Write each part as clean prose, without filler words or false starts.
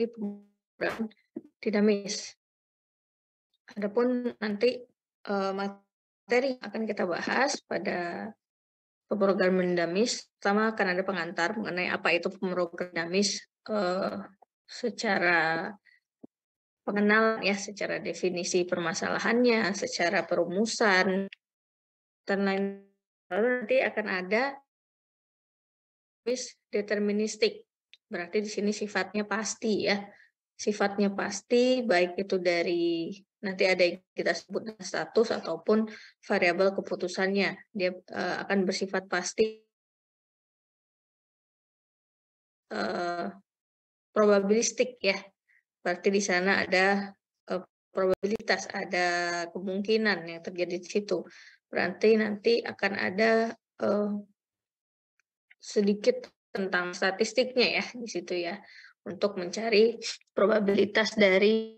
pemrograman dinamis. Adapun nanti materi yang akan kita bahas pada pemrograman dinamis, pertama akan ada pengantar mengenai apa itu pemrograman dinamis secara pengenalan ya, secara definisi permasalahannya, secara perumusan, dan lain. Lalu nanti akan ada deterministik. Berarti di sini sifatnya pasti ya. Sifatnya pasti baik itu dari nanti ada yang kita sebut status ataupun variabel keputusannya. Dia akan bersifat pasti probabilistik ya. Berarti di sana ada probabilitas, ada kemungkinan yang terjadi di situ. Berarti nanti akan ada sedikit tentang statistiknya ya di situ ya, untuk mencari probabilitas dari.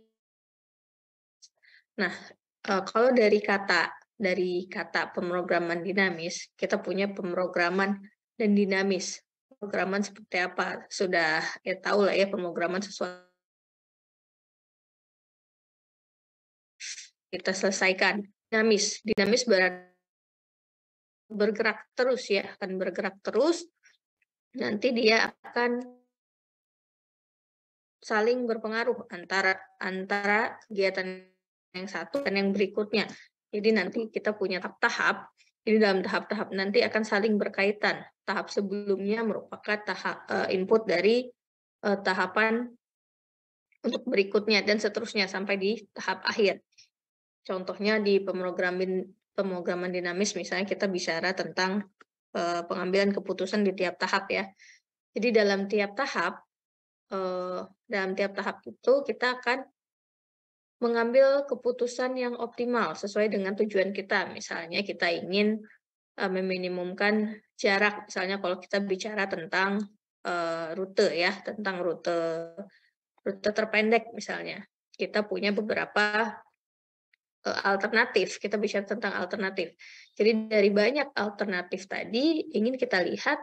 Nah, kalau dari kata pemrograman dinamis, kita punya pemrograman dan dinamis. Pemrograman seperti apa? Sudah ya tahu lah ya, pemrograman sesuatu kita selesaikan. Dinamis berarti bergerak terus ya, akan bergerak terus. Nanti dia akan saling berpengaruh antara kegiatan yang satu dan yang berikutnya. Jadi nanti kita punya tahap. Jadi dalam tahap-tahap nanti akan saling berkaitan. Tahap sebelumnya merupakan tahap input dari tahapan untuk berikutnya dan seterusnya sampai di tahap akhir. Contohnya di pemrograman dinamis misalnya kita bicara tentang pengambilan keputusan di tiap tahap ya. Jadi dalam tiap tahap itu kita akan mengambil keputusan yang optimal sesuai dengan tujuan kita. Misalnya kita ingin meminimumkan jarak. Misalnya kalau kita bicara tentang rute ya, tentang rute terpendek misalnya. Kita punya beberapa alternatif. Kita bicara tentang alternatif. Jadi dari banyak alternatif tadi ingin kita lihat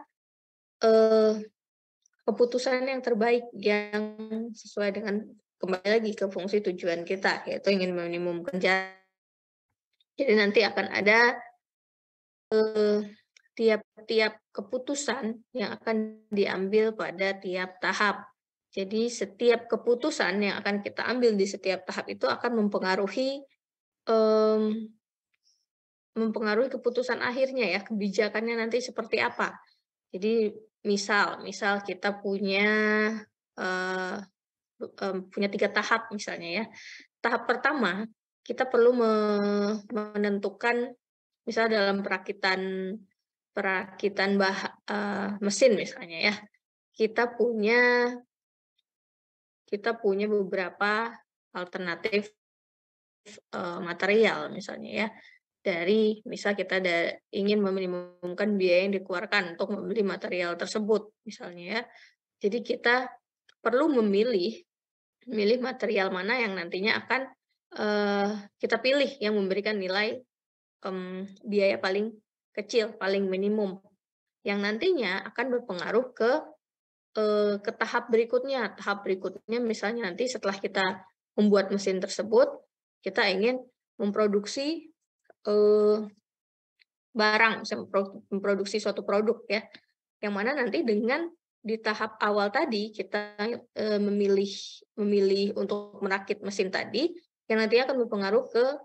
keputusan yang terbaik yang sesuai dengan, kembali lagi ke fungsi tujuan kita, yaitu ingin meminimumkan jarak. Jadi nanti akan ada tiap-tiap keputusan yang akan diambil pada tiap tahap. Jadi setiap keputusan yang akan kita ambil di setiap tahap itu akan mempengaruhi keputusan akhirnya ya, kebijakannya nanti seperti apa. Jadi misal kita punya 3 tahap misalnya ya. Tahap pertama, kita perlu menentukan misal dalam perakitan mesin misalnya ya. Kita punya beberapa alternatif material misalnya ya. Dari misal kita ingin meminimumkan biaya yang dikeluarkan untuk membeli material tersebut misalnya ya. Jadi kita perlu memilih material mana yang nantinya akan kita pilih yang memberikan nilai biaya paling kecil, paling minimum, yang nantinya akan berpengaruh ke tahap berikutnya. Tahap berikutnya misalnya nanti setelah kita membuat mesin tersebut, kita ingin memproduksi barang, memproduksi suatu produk ya, yang mana nanti dengan di tahap awal tadi kita memilih untuk merakit mesin tadi, yang nantinya akan berpengaruh ke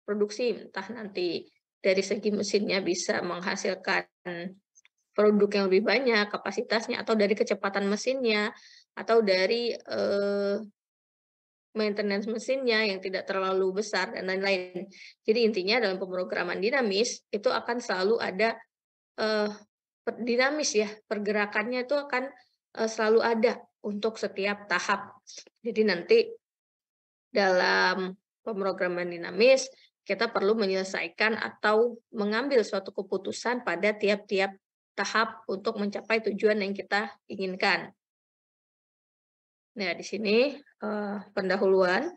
produksi, entah nanti dari segi mesinnya bisa menghasilkan produk yang lebih banyak kapasitasnya, atau dari kecepatan mesinnya, atau dari maintenance mesinnya yang tidak terlalu besar dan lain-lain. Jadi intinya dalam pemrograman dinamis itu akan selalu ada dinamis ya, pergerakannya itu akan selalu ada untuk setiap tahap. Jadi nanti dalam pemrograman dinamis kita perlu menyelesaikan atau mengambil suatu keputusan pada tiap-tiap tahap untuk mencapai tujuan yang kita inginkan. Nah, di sini pendahuluan.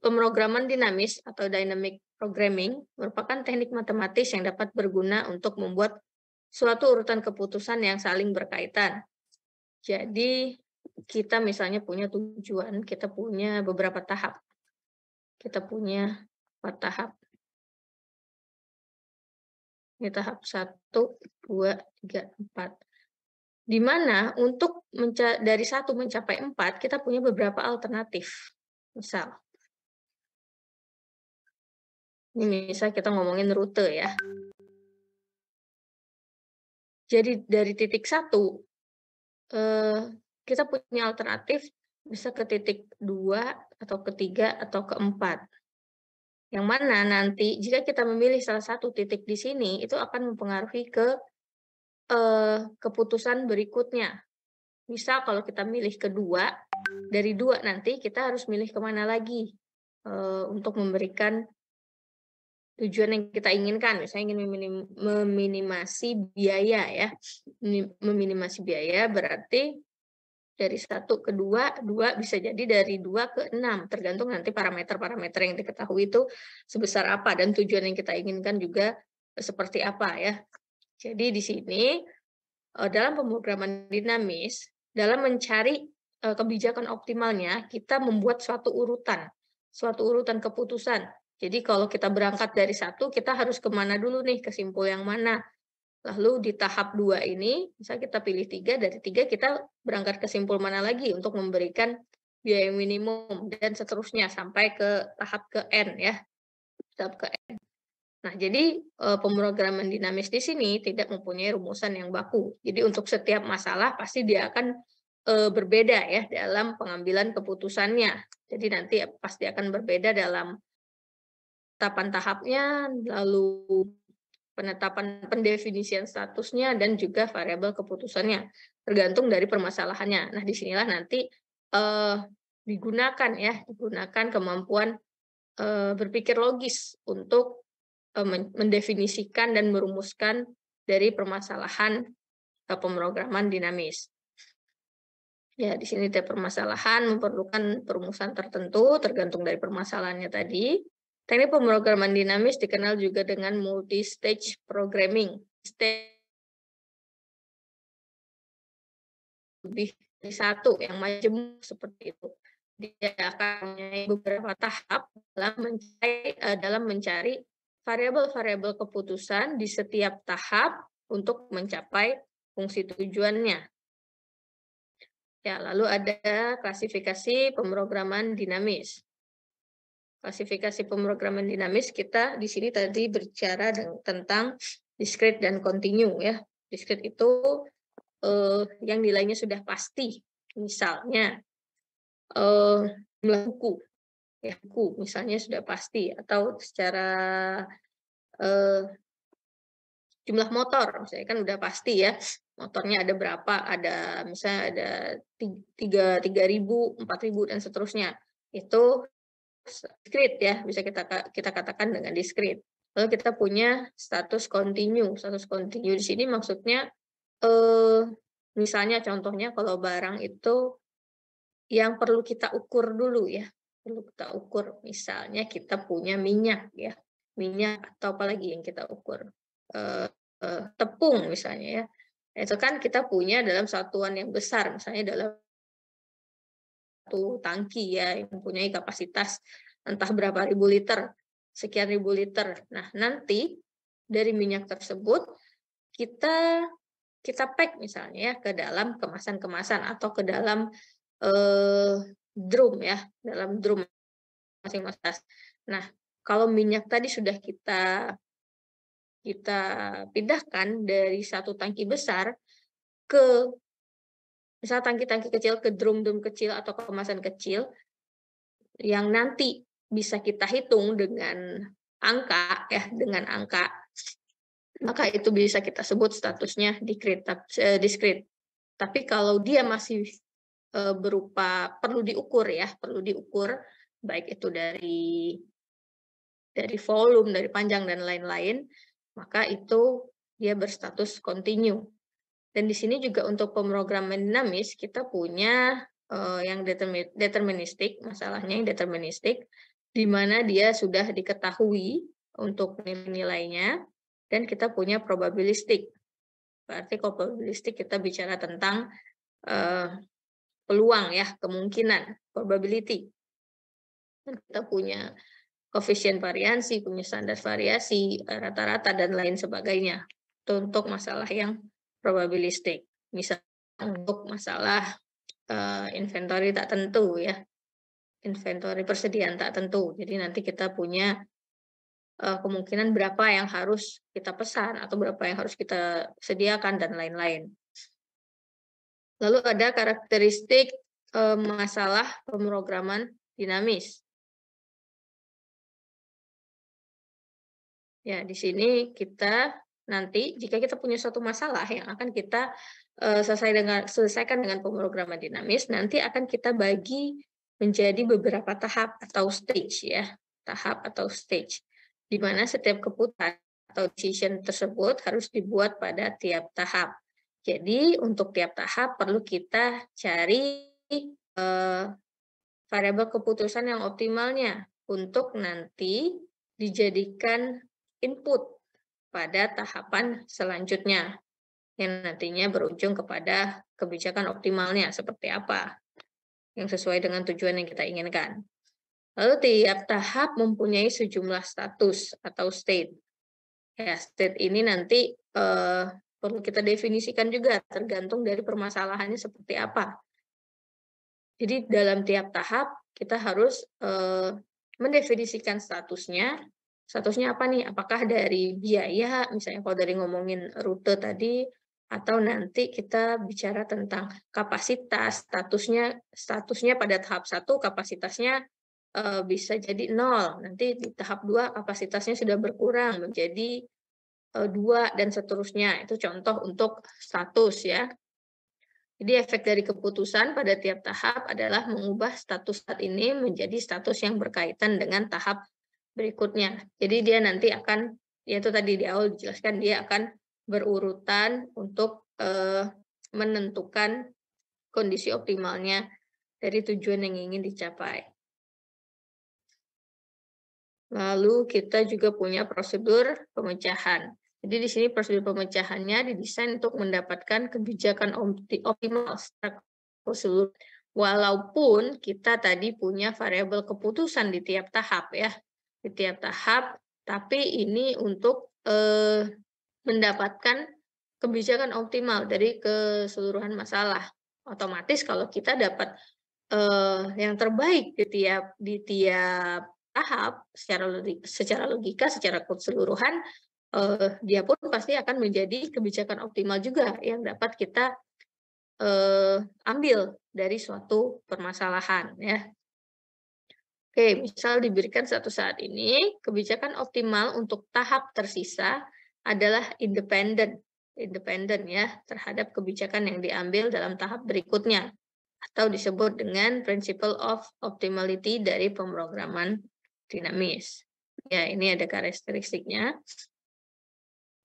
Pemrograman dinamis atau dynamic programming merupakan teknik matematis yang dapat berguna untuk membuat suatu urutan keputusan yang saling berkaitan. Jadi kita misalnya punya tujuan, kita punya beberapa tahap. Kita punya 4 tahap. Ini tahap 1, 2, 3, 4. Di mana untuk dari 1 mencapai 4, kita punya beberapa alternatif. Misal, ini misal kita ngomongin rute ya. Jadi dari titik 1, kita punya alternatif bisa ke titik 2, atau ke 3, atau ke 4. Yang mana nanti jika kita memilih salah satu titik di sini, itu akan mempengaruhi ke keputusan berikutnya. Misal kalau kita milih kedua, dari 2 nanti kita harus milih kemana lagi untuk memberikan tujuan yang kita inginkan. Misalnya ingin meminimasi biaya ya. Meminimasi biaya berarti dari 1 ke 2, 2 bisa jadi dari 2 ke 6, tergantung nanti parameter-parameter yang diketahui itu sebesar apa dan tujuan yang kita inginkan juga seperti apa ya. Jadi di sini dalam pemrograman dinamis, dalam mencari kebijakan optimalnya, kita membuat suatu urutan keputusan. Jadi kalau kita berangkat dari 1, kita harus kemana dulu nih, ke simpul yang mana. Lalu di tahap 2 ini, misalnya kita pilih 3, dari 3 kita berangkat ke simpul mana lagi untuk memberikan biaya minimum, dan seterusnya sampai ke tahap ke N ya, tahap ke N. Nah, jadi pemrograman dinamis di sini tidak mempunyai rumusan yang baku. Jadi untuk setiap masalah pasti dia akan berbeda ya dalam pengambilan keputusannya. Jadi nanti pasti akan berbeda dalam tahapan tahapnya, lalu penetapan pendefinisian statusnya, dan juga variabel keputusannya, tergantung dari permasalahannya. Nah, disinilah nanti digunakan kemampuan berpikir logis untuk mendefinisikan dan merumuskan dari permasalahan pemrograman dinamis. Ya, di sini tiap permasalahan memerlukan perumusan tertentu tergantung dari permasalahannya tadi. Teknik pemrograman dinamis dikenal juga dengan multi-stage programming. Lebih dari 1 yang majemuk seperti itu. Dia akan mempunyai beberapa tahap dalam mencari variabel-variabel keputusan di setiap tahap untuk mencapai fungsi tujuannya. Ya, lalu ada klasifikasi pemrograman dinamis. Klasifikasi pemrograman dinamis kita di sini tadi berbicara tentang discrete dan continue ya. Discrete itu yang nilainya sudah pasti. Misalnya jumlah buku, ya buku misalnya sudah pasti, atau secara jumlah motor misalnya kan udah pasti ya, motornya ada berapa, ada misalnya ada 3.000, 4.000 dan seterusnya. Itu discrete ya, bisa kita katakan dengan discrete. Lalu kita punya status continue. Status continue di sini maksudnya misalnya contohnya kalau barang itu yang perlu kita ukur dulu ya, perlu kita ukur. Misalnya kita punya minyak ya, minyak atau apalagi yang kita ukur, tepung misalnya ya. Itu kan kita punya dalam satuan yang besar, misalnya dalam satu tangki ya, yang mempunyai kapasitas entah berapa ribu liter, sekian ribu liter. Nah, nanti dari minyak tersebut kita pack misalnya ya ke dalam kemasan-kemasan atau ke dalam drum ya, dalam drum masing-masing. Nah, kalau minyak tadi sudah kita pindahkan dari satu tangki besar ke misal tangki-tangki kecil, ke drum-drum kecil atau kemasan kecil, yang nanti bisa kita hitung dengan angka ya, dengan angka, maka itu bisa kita sebut statusnya discrete. Tapi kalau dia masih berupa perlu diukur ya, perlu diukur baik itu dari volume, dari panjang dan lain-lain, maka itu dia berstatus continue. Dan di sini juga untuk pemrograman dinamis kita punya yang deterministik, masalahnya yang deterministik, di mana dia sudah diketahui untuk nilai-nilainya, dan kita punya probabilistik. Berarti kalau probabilistik kita bicara tentang eh, peluang ya, kemungkinan, probability. Dan kita punya koefisien variansi, punya standar variasi, rata-rata, dan lain sebagainya. Itu untuk masalah yang probabilistik. Misalnya untuk masalah inventory tak tentu ya, inventory persediaan tak tentu. Jadi nanti kita punya kemungkinan berapa yang harus kita pesan atau berapa yang harus kita sediakan dan lain-lain. Lalu ada karakteristik masalah pemrograman dinamis. Ya, di sini kita nanti jika kita punya suatu masalah yang akan kita selesaikan dengan pemrograman dinamis, nanti akan kita bagi menjadi beberapa tahap atau stage ya, tahap atau stage, di mana setiap keputusan atau decision tersebut harus dibuat pada tiap tahap. Jadi untuk tiap tahap perlu kita cari variabel keputusan yang optimalnya untuk nanti dijadikan input pada tahapan selanjutnya yang nantinya berujung kepada kebijakan optimalnya seperti apa yang sesuai dengan tujuan yang kita inginkan. Lalu tiap tahap mempunyai sejumlah status atau state. Ya, state ini nanti perlu kita definisikan juga tergantung dari permasalahannya seperti apa. Jadi dalam tiap tahap kita harus mendefinisikan statusnya. Statusnya apa nih? Apakah dari biaya, misalnya kalau dari ngomongin rute tadi, atau nanti kita bicara tentang kapasitas, statusnya pada tahap 1 kapasitasnya bisa jadi 0. Nanti di tahap 2 kapasitasnya sudah berkurang menjadi 2 dan seterusnya. Itu contoh untuk status ya. Jadi efek dari keputusan pada tiap tahap adalah mengubah status saat ini menjadi status yang berkaitan dengan tahap berikutnya. Jadi dia nanti akan, yaitu tadi di awal dijelaskan, dia akan berurutan untuk menentukan kondisi optimalnya dari tujuan yang ingin dicapai. Lalu kita juga punya prosedur pemecahan. Jadi di sini prosedur pemecahannya didesain untuk mendapatkan kebijakan optimal secara keseluruhan. Walaupun kita tadi punya variabel keputusan di tiap tahap ya, di tiap tahap, tapi ini untuk mendapatkan kebijakan optimal dari keseluruhan masalah. Otomatis kalau kita dapat yang terbaik di tiap tahap secara logika, secara keseluruhan, dia pun pasti akan menjadi kebijakan optimal juga yang dapat kita ambil dari suatu permasalahan ya. Oke, misal diberikan satu saat ini, kebijakan optimal untuk tahap tersisa adalah independen ya terhadap kebijakan yang diambil dalam tahap berikutnya, atau disebut dengan principle of optimality dari pemrograman dinamis. Ya, ini ada karakteristiknya.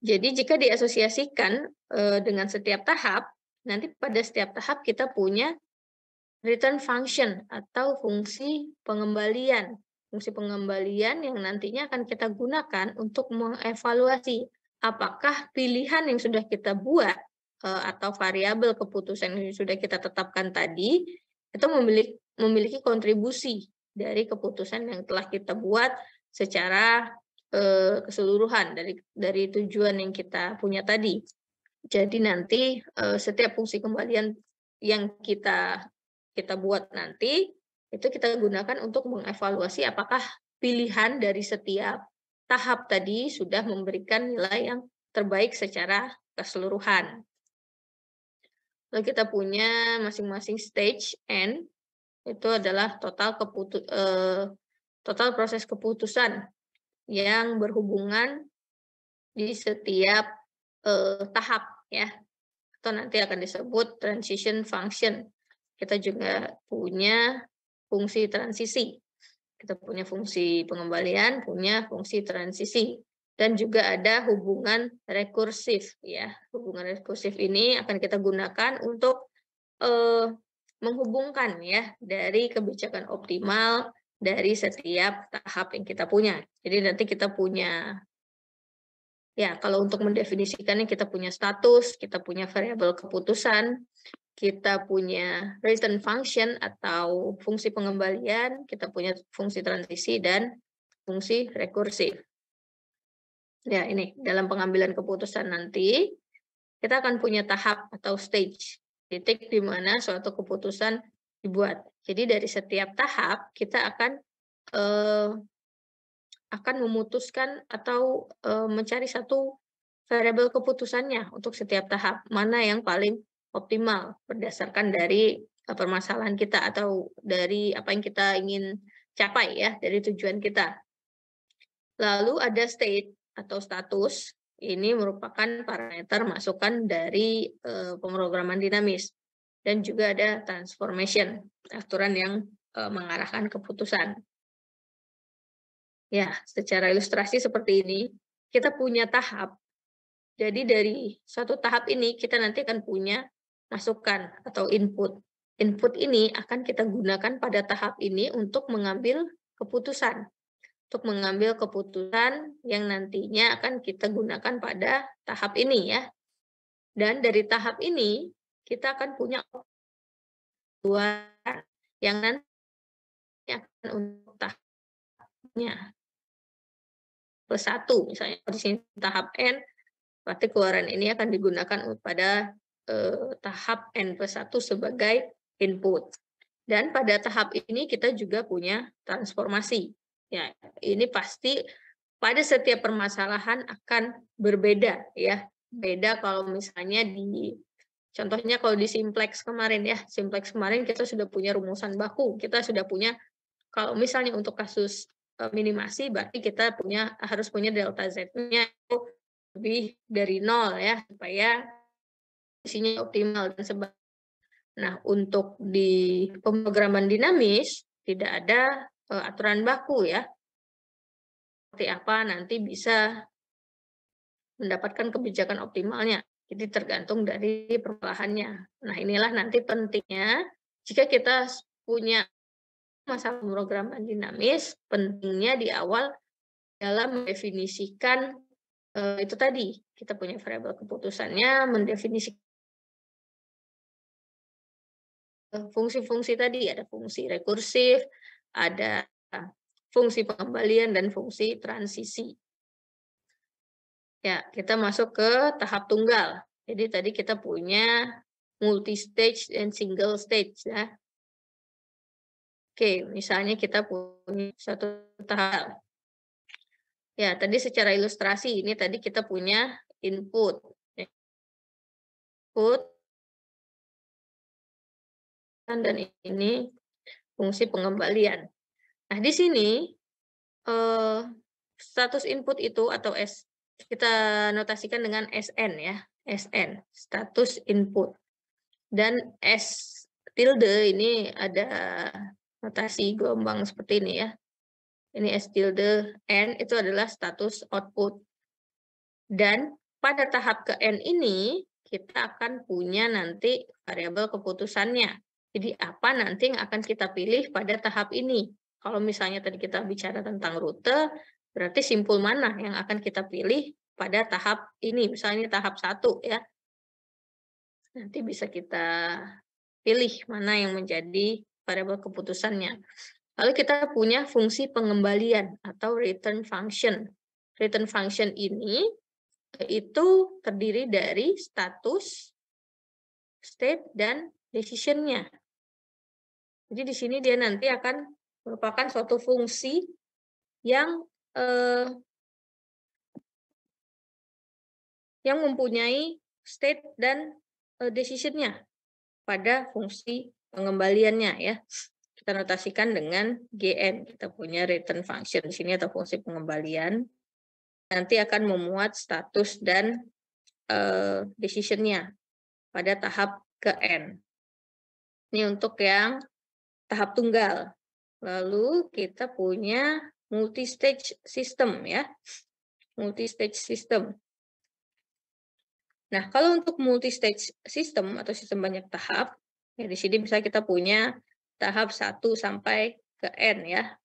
Jadi jika diasosiasikan dengan setiap tahap, nanti pada setiap tahap kita punya return function atau fungsi pengembalian. Fungsi pengembalian yang nantinya akan kita gunakan untuk mengevaluasi apakah pilihan yang sudah kita buat atau variabel keputusan yang sudah kita tetapkan tadi itu memiliki kontribusi dari keputusan yang telah kita buat secara keseluruhan dari tujuan yang kita punya tadi. Jadi nanti setiap fungsi kembalian yang kita buat nanti itu kita gunakan untuk mengevaluasi apakah pilihan dari setiap tahap tadi sudah memberikan nilai yang terbaik secara keseluruhan. Lalu kita punya masing-masing stage N itu adalah total proses keputusan yang berhubungan di setiap tahap ya, atau nanti akan disebut transition function. Kita juga punya fungsi transisi. Kita punya fungsi pengembalian, punya fungsi transisi. Dan juga ada hubungan rekursif ya. Hubungan rekursif ini akan kita gunakan untuk menghubungkan ya dari kebijakan optimal dari setiap tahap yang kita punya. Jadi nanti kita punya, ya kalau untuk mendefinisikannya kita punya status, kita punya variabel keputusan, kita punya return function atau fungsi pengembalian, kita punya fungsi transisi dan fungsi rekursif. Ya, ini dalam pengambilan keputusan nanti kita akan punya tahap atau stage, titik di mana suatu keputusan dibuat. Jadi dari setiap tahap kita akan memutuskan atau mencari satu variabel keputusannya untuk setiap tahap, mana yang paling optimal berdasarkan dari permasalahan kita atau dari apa yang kita ingin capai ya, dari tujuan kita. Lalu ada state atau status, ini merupakan parameter masukan dari pemrograman dinamis. Dan juga ada transformation, aturan yang mengarahkan keputusan. Ya, secara ilustrasi seperti ini, kita punya tahap. Jadi dari suatu tahap ini kita nanti akan punya masukan atau input. Input ini akan kita gunakan pada tahap ini untuk mengambil keputusan. Untuk mengambil keputusan yang nantinya akan kita gunakan pada tahap ini ya. Dan dari tahap ini kita akan punya dua yang nanti akan untuk tahapnya plus 1 misalnya di sini tahap N, berarti keluaran ini akan digunakan pada tahap N plus 1 sebagai input. Dan pada tahap ini kita juga punya transformasi. Ya, ini pasti pada setiap permasalahan akan berbeda ya. Beda kalau misalnya contohnya kalau di simplex kemarin ya, simplex kemarin kita sudah punya rumusan baku, kita sudah punya kalau misalnya untuk kasus minimasi berarti kita harus punya delta Z-nya itu lebih dari 0 ya supaya isinya optimal dan sebagainya. Nah, untuk di pemrograman dinamis tidak ada aturan baku ya. Seperti apa nanti bisa mendapatkan kebijakan optimalnya. Jadi tergantung dari permasalahannya. Nah, inilah nanti pentingnya jika kita punya masalah pemrograman dinamis, pentingnya di awal dalam mendefinisikan itu tadi, kita punya variabel keputusannya, mendefinisikan fungsi-fungsi tadi, ada fungsi rekursif, ada fungsi pengembalian, dan fungsi transisi. Ya, kita masuk ke tahap tunggal. Jadi tadi kita punya multi-stage dan single stage ya. Oke, misalnya kita punya satu tahap. Ya, tadi secara ilustrasi ini tadi kita punya input. Dan ini fungsi pengembalian. Nah, di sini status input itu atau kita notasikan dengan SN ya, SN, status input. Dan S tilde ini ada notasi gelombang seperti ini ya. Ini S tilde N itu adalah status output. Dan pada tahap ke N ini kita akan punya nanti variabel keputusannya. Jadi apa nanti yang akan kita pilih pada tahap ini? Kalau misalnya tadi kita bicara tentang rute, berarti simpul mana yang akan kita pilih pada tahap ini? Misalnya tahap 1 ya. Nanti bisa kita pilih mana yang menjadi variabel keputusannya. Lalu kita punya fungsi pengembalian atau return function. Return function ini itu terdiri dari status, state, dan decision-nya. Jadi di sini dia nanti akan merupakan suatu fungsi yang mempunyai state dan decision-nya pada fungsi pengembaliannya ya. Kita notasikan dengan GN. Kita punya return function di sini atau fungsi pengembalian. Nanti akan memuat status dan decision-nya pada tahap ke N. Ini untuk yang tahap tunggal. Lalu kita punya multi-stage system ya. Multi-stage system. Nah, kalau untuk multi-stage system atau sistem banyak tahap, ya di sini bisa kita punya tahap 1 sampai ke N ya.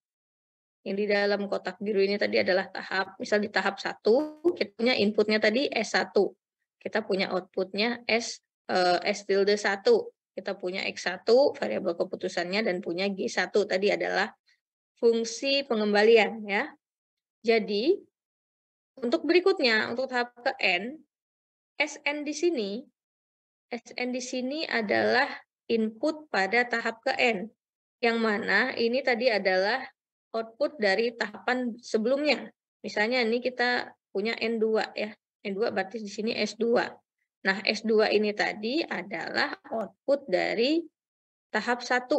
Yang di dalam kotak biru ini tadi adalah tahap, misal di tahap 1 kita punya inputnya tadi S1. Kita punya outputnya S tilde 1. kita punya X1 variabel keputusannya dan punya G1 tadi adalah fungsi pengembalian ya. Jadi untuk berikutnya untuk tahap ke N, Sn di sini adalah input pada tahap ke N. Yang mana ini tadi adalah output dari tahapan sebelumnya. Misalnya ini kita punya N2 ya. N2 berarti di sini S2. Nah, S2 ini tadi adalah output dari tahap 1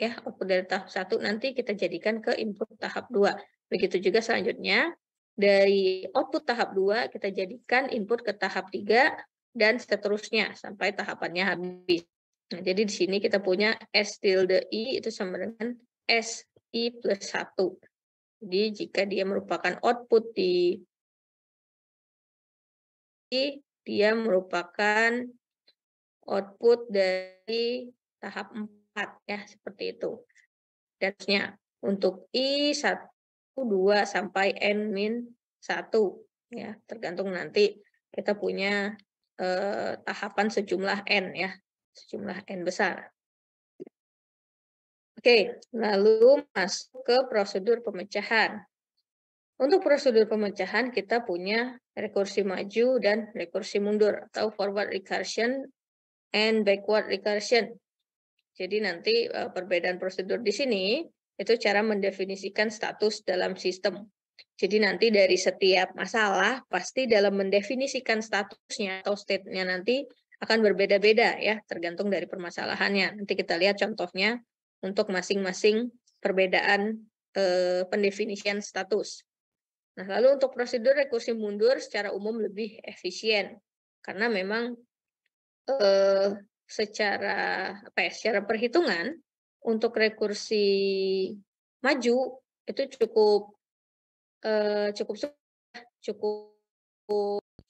ya, output dari tahap 1 nanti kita jadikan ke input tahap 2. Begitu juga selanjutnya dari output tahap 2 kita jadikan input ke tahap 3 dan seterusnya sampai tahapannya habis. Nah, jadi di sini kita punya S tilde I itu sama dengan SI plus 1. Jadi jika dia merupakan output di dia merupakan output dari tahap 4 ya, seperti itu. Dan seterusnya untuk I1, 2 sampai N-1 ya, tergantung nanti kita punya tahapan sejumlah N ya, sejumlah N besar. Oke, lalu masuk ke prosedur pemecahan. Untuk prosedur pemecahan kita punya rekursi maju dan rekursi mundur atau forward recursion and backward recursion. Jadi nanti perbedaan prosedur di sini itu cara mendefinisikan status dalam sistem. Jadi nanti dari setiap masalah pasti dalam mendefinisikan statusnya atau state-nya nanti akan berbeda-beda ya, tergantung dari permasalahannya. Nanti kita lihat contohnya untuk masing-masing perbedaan pendefinisian status. Nah, lalu untuk prosedur rekursi mundur secara umum lebih efisien karena memang secara perhitungan untuk rekursi maju itu cukup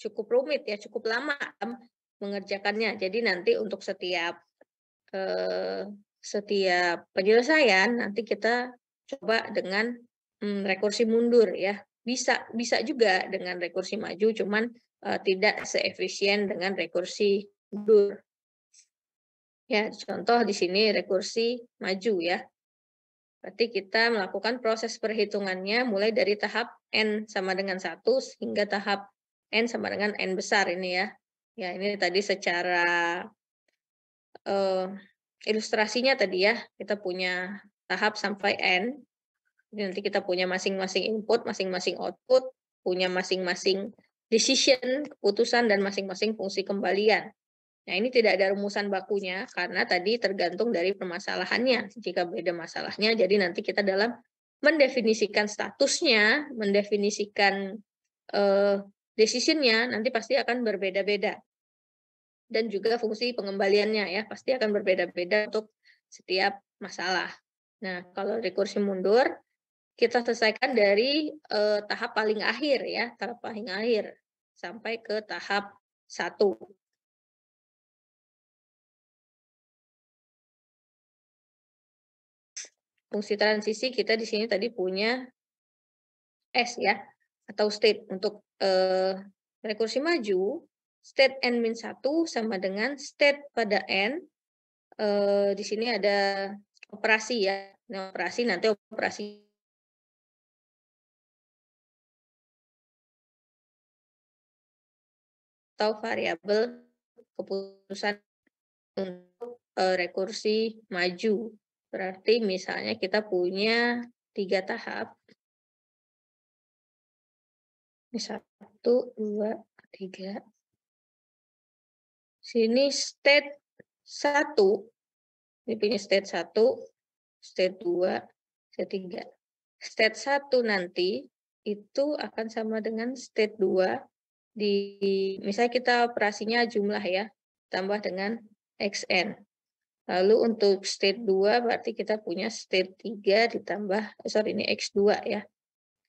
cukup rumit ya, cukup lama mengerjakannya. Jadi nanti untuk setiap penyelesaian nanti kita coba dengan rekursi mundur ya. Bisa juga dengan rekursi maju, cuman tidak seefisien dengan rekursi mundur. Ya, contoh di sini rekursi maju ya. Berarti kita melakukan proses perhitungannya mulai dari tahap N sama dengan 1 hingga tahap N sama dengan N besar ini ya. Ya, ini tadi secara ilustrasinya tadi ya, kita punya tahap sampai N. Jadi nanti kita punya masing-masing input, masing-masing output, punya masing-masing decision, keputusan, dan masing-masing fungsi kembalian. Nah, ini tidak ada rumusan bakunya karena tadi tergantung dari permasalahannya. Jika beda masalahnya, jadi nanti kita dalam mendefinisikan statusnya, mendefinisikan decision-nya, nanti pasti akan berbeda-beda. Dan juga fungsi pengembaliannya ya, pasti akan berbeda-beda untuk setiap masalah. Nah, kalau rekursi mundur, kita selesaikan dari tahap paling akhir ya, tahap paling akhir sampai ke tahap 1. Fungsi transisi kita di sini tadi punya S ya, atau state. Untuk rekursi maju, state N-1 sama dengan state pada N. Di sini ada operasi ya. Nah, operasi nanti operasi atau variabel keputusan untuk rekursi maju. Berarti misalnya kita punya 3 tahap. Ini 1, 2, 3. Sini state 1. Ini punya state 1, state 2, state 3. State 1 nanti itu akan sama dengan state 2 misalnya kita operasinya jumlah ya, tambah dengan xn. Lalu untuk state 2 berarti kita punya state 3 ditambah, ini x2 ya.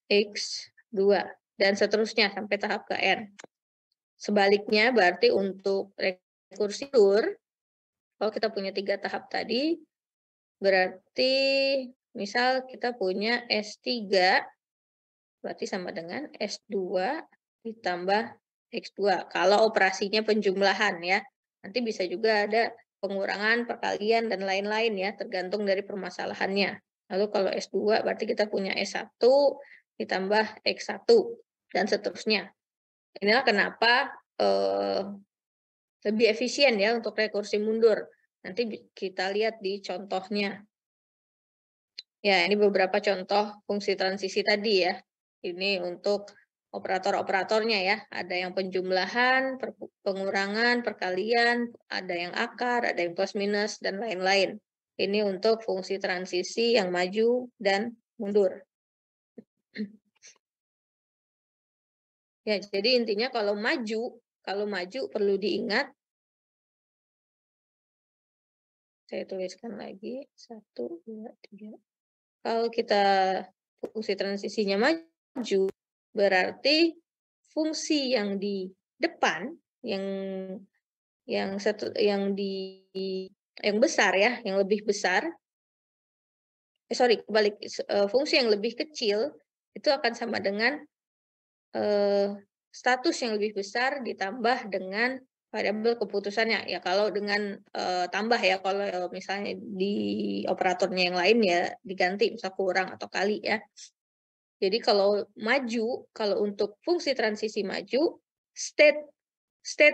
X2 dan seterusnya sampai tahap ke n. Sebaliknya berarti untuk rekursi mundur, kalau kita punya 3 tahap tadi, berarti misal kita punya S3 berarti sama dengan S2 ditambah X2. Kalau operasinya penjumlahan ya. Nanti bisa juga ada pengurangan, perkalian, dan lain-lain ya, tergantung dari permasalahannya. Lalu kalau S2 berarti kita punya S1 ditambah X1 dan seterusnya. Inilah kenapa lebih efisien ya untuk rekursi mundur. Nanti kita lihat di contohnya. Ya, ini beberapa contoh fungsi transisi tadi ya. Ini untuk operator-operatornya ya. Ada yang penjumlahan, pengurangan, perkalian, ada yang akar, ada yang plus minus, dan lain-lain. Ini untuk fungsi transisi yang maju dan mundur. Ya, jadi intinya kalau maju perlu diingat, saya tuliskan lagi, 1, 2, 3. Kalau kita fungsi transisinya maju, berarti fungsi yang di depan, yang besar ya, yang lebih besar, kebalik, fungsi yang lebih kecil itu akan sama dengan status yang lebih besar ditambah dengan variabel keputusannya. Ya kalau dengan tambah ya, kalau misalnya di operatornya yang lain ya diganti, misal kurang atau kali ya. Jadi kalau untuk fungsi transisi maju, state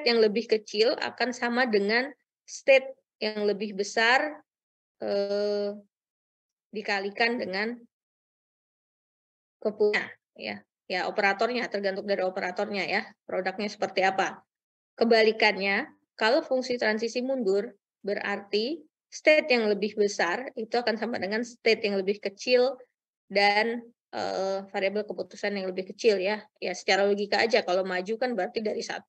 yang lebih kecil akan sama dengan state yang lebih besar dikalikan dengan keputusan ya. Ya, operatornya tergantung dari operatornya ya, produknya seperti apa. Kebalikannya, kalau fungsi transisi mundur berarti state yang lebih besar itu akan sama dengan state yang lebih kecil dan variabel keputusan yang lebih kecil ya. Ya secara logika aja, kalau maju kan berarti dari 1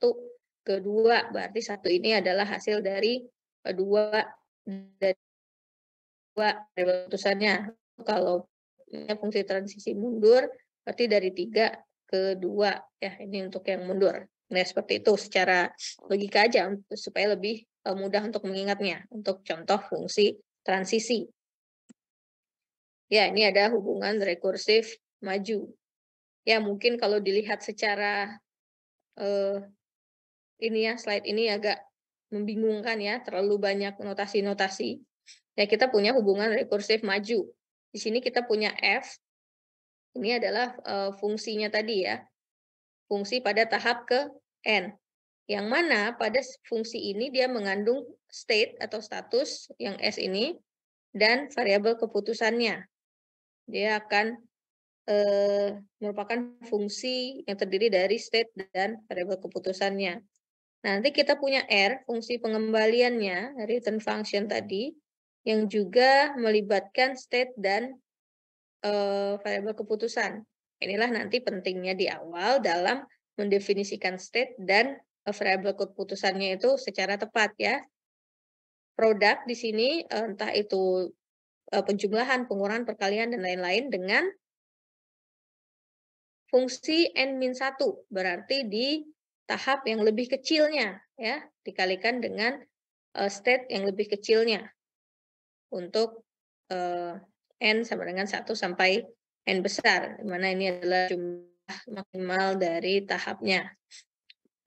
ke 2, berarti 1 ini adalah hasil dari 2 dari 2 variabel keputusannya. Kalau fungsi transisi mundur berarti dari 3 ke 2 ya, ini untuk yang mundur. Nah, seperti itu secara logika aja supaya lebih mudah untuk mengingatnya untuk contoh fungsi transisi. Ya, ini ada hubungan rekursif maju. Ya, mungkin kalau dilihat secara slide ini agak membingungkan ya, terlalu banyak notasi-notasi. Ya, kita punya hubungan rekursif maju. Di sini kita punya F. Ini adalah fungsinya tadi ya. Fungsi pada tahap ke N. Yang mana pada fungsi ini dia mengandung state atau status yang S ini dan variabel keputusannya. Dia akan merupakan fungsi yang terdiri dari state dan variabel keputusannya. Nanti kita punya R, fungsi pengembaliannya, return function tadi, yang juga melibatkan state dan variabel keputusan. Inilah nanti pentingnya di awal dalam mendefinisikan state dan variabel keputusannya itu secara tepat ya. Produk di sini entah itu penjumlahan, pengurangan, perkalian, dan lain-lain dengan fungsi N-1, berarti di tahap yang lebih kecilnya ya, dikalikan dengan state yang lebih kecilnya untuk N sama dengan 1 sampai N besar, di mana ini adalah jumlah maksimal dari tahapnya.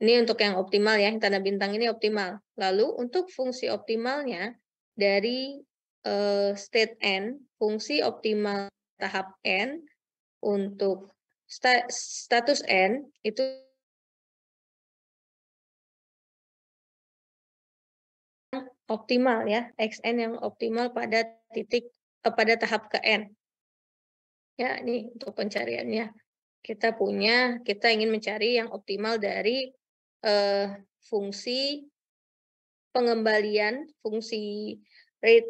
Ini untuk yang optimal ya, yang tanda bintang ini optimal. Lalu untuk fungsi optimalnya dari state N, fungsi optimal tahap N untuk status N itu optimal ya, Xn yang optimal pada pada tahap ke N. Ya, ini untuk pencariannya. Kita ingin mencari yang optimal dari fungsi pengembalian, fungsi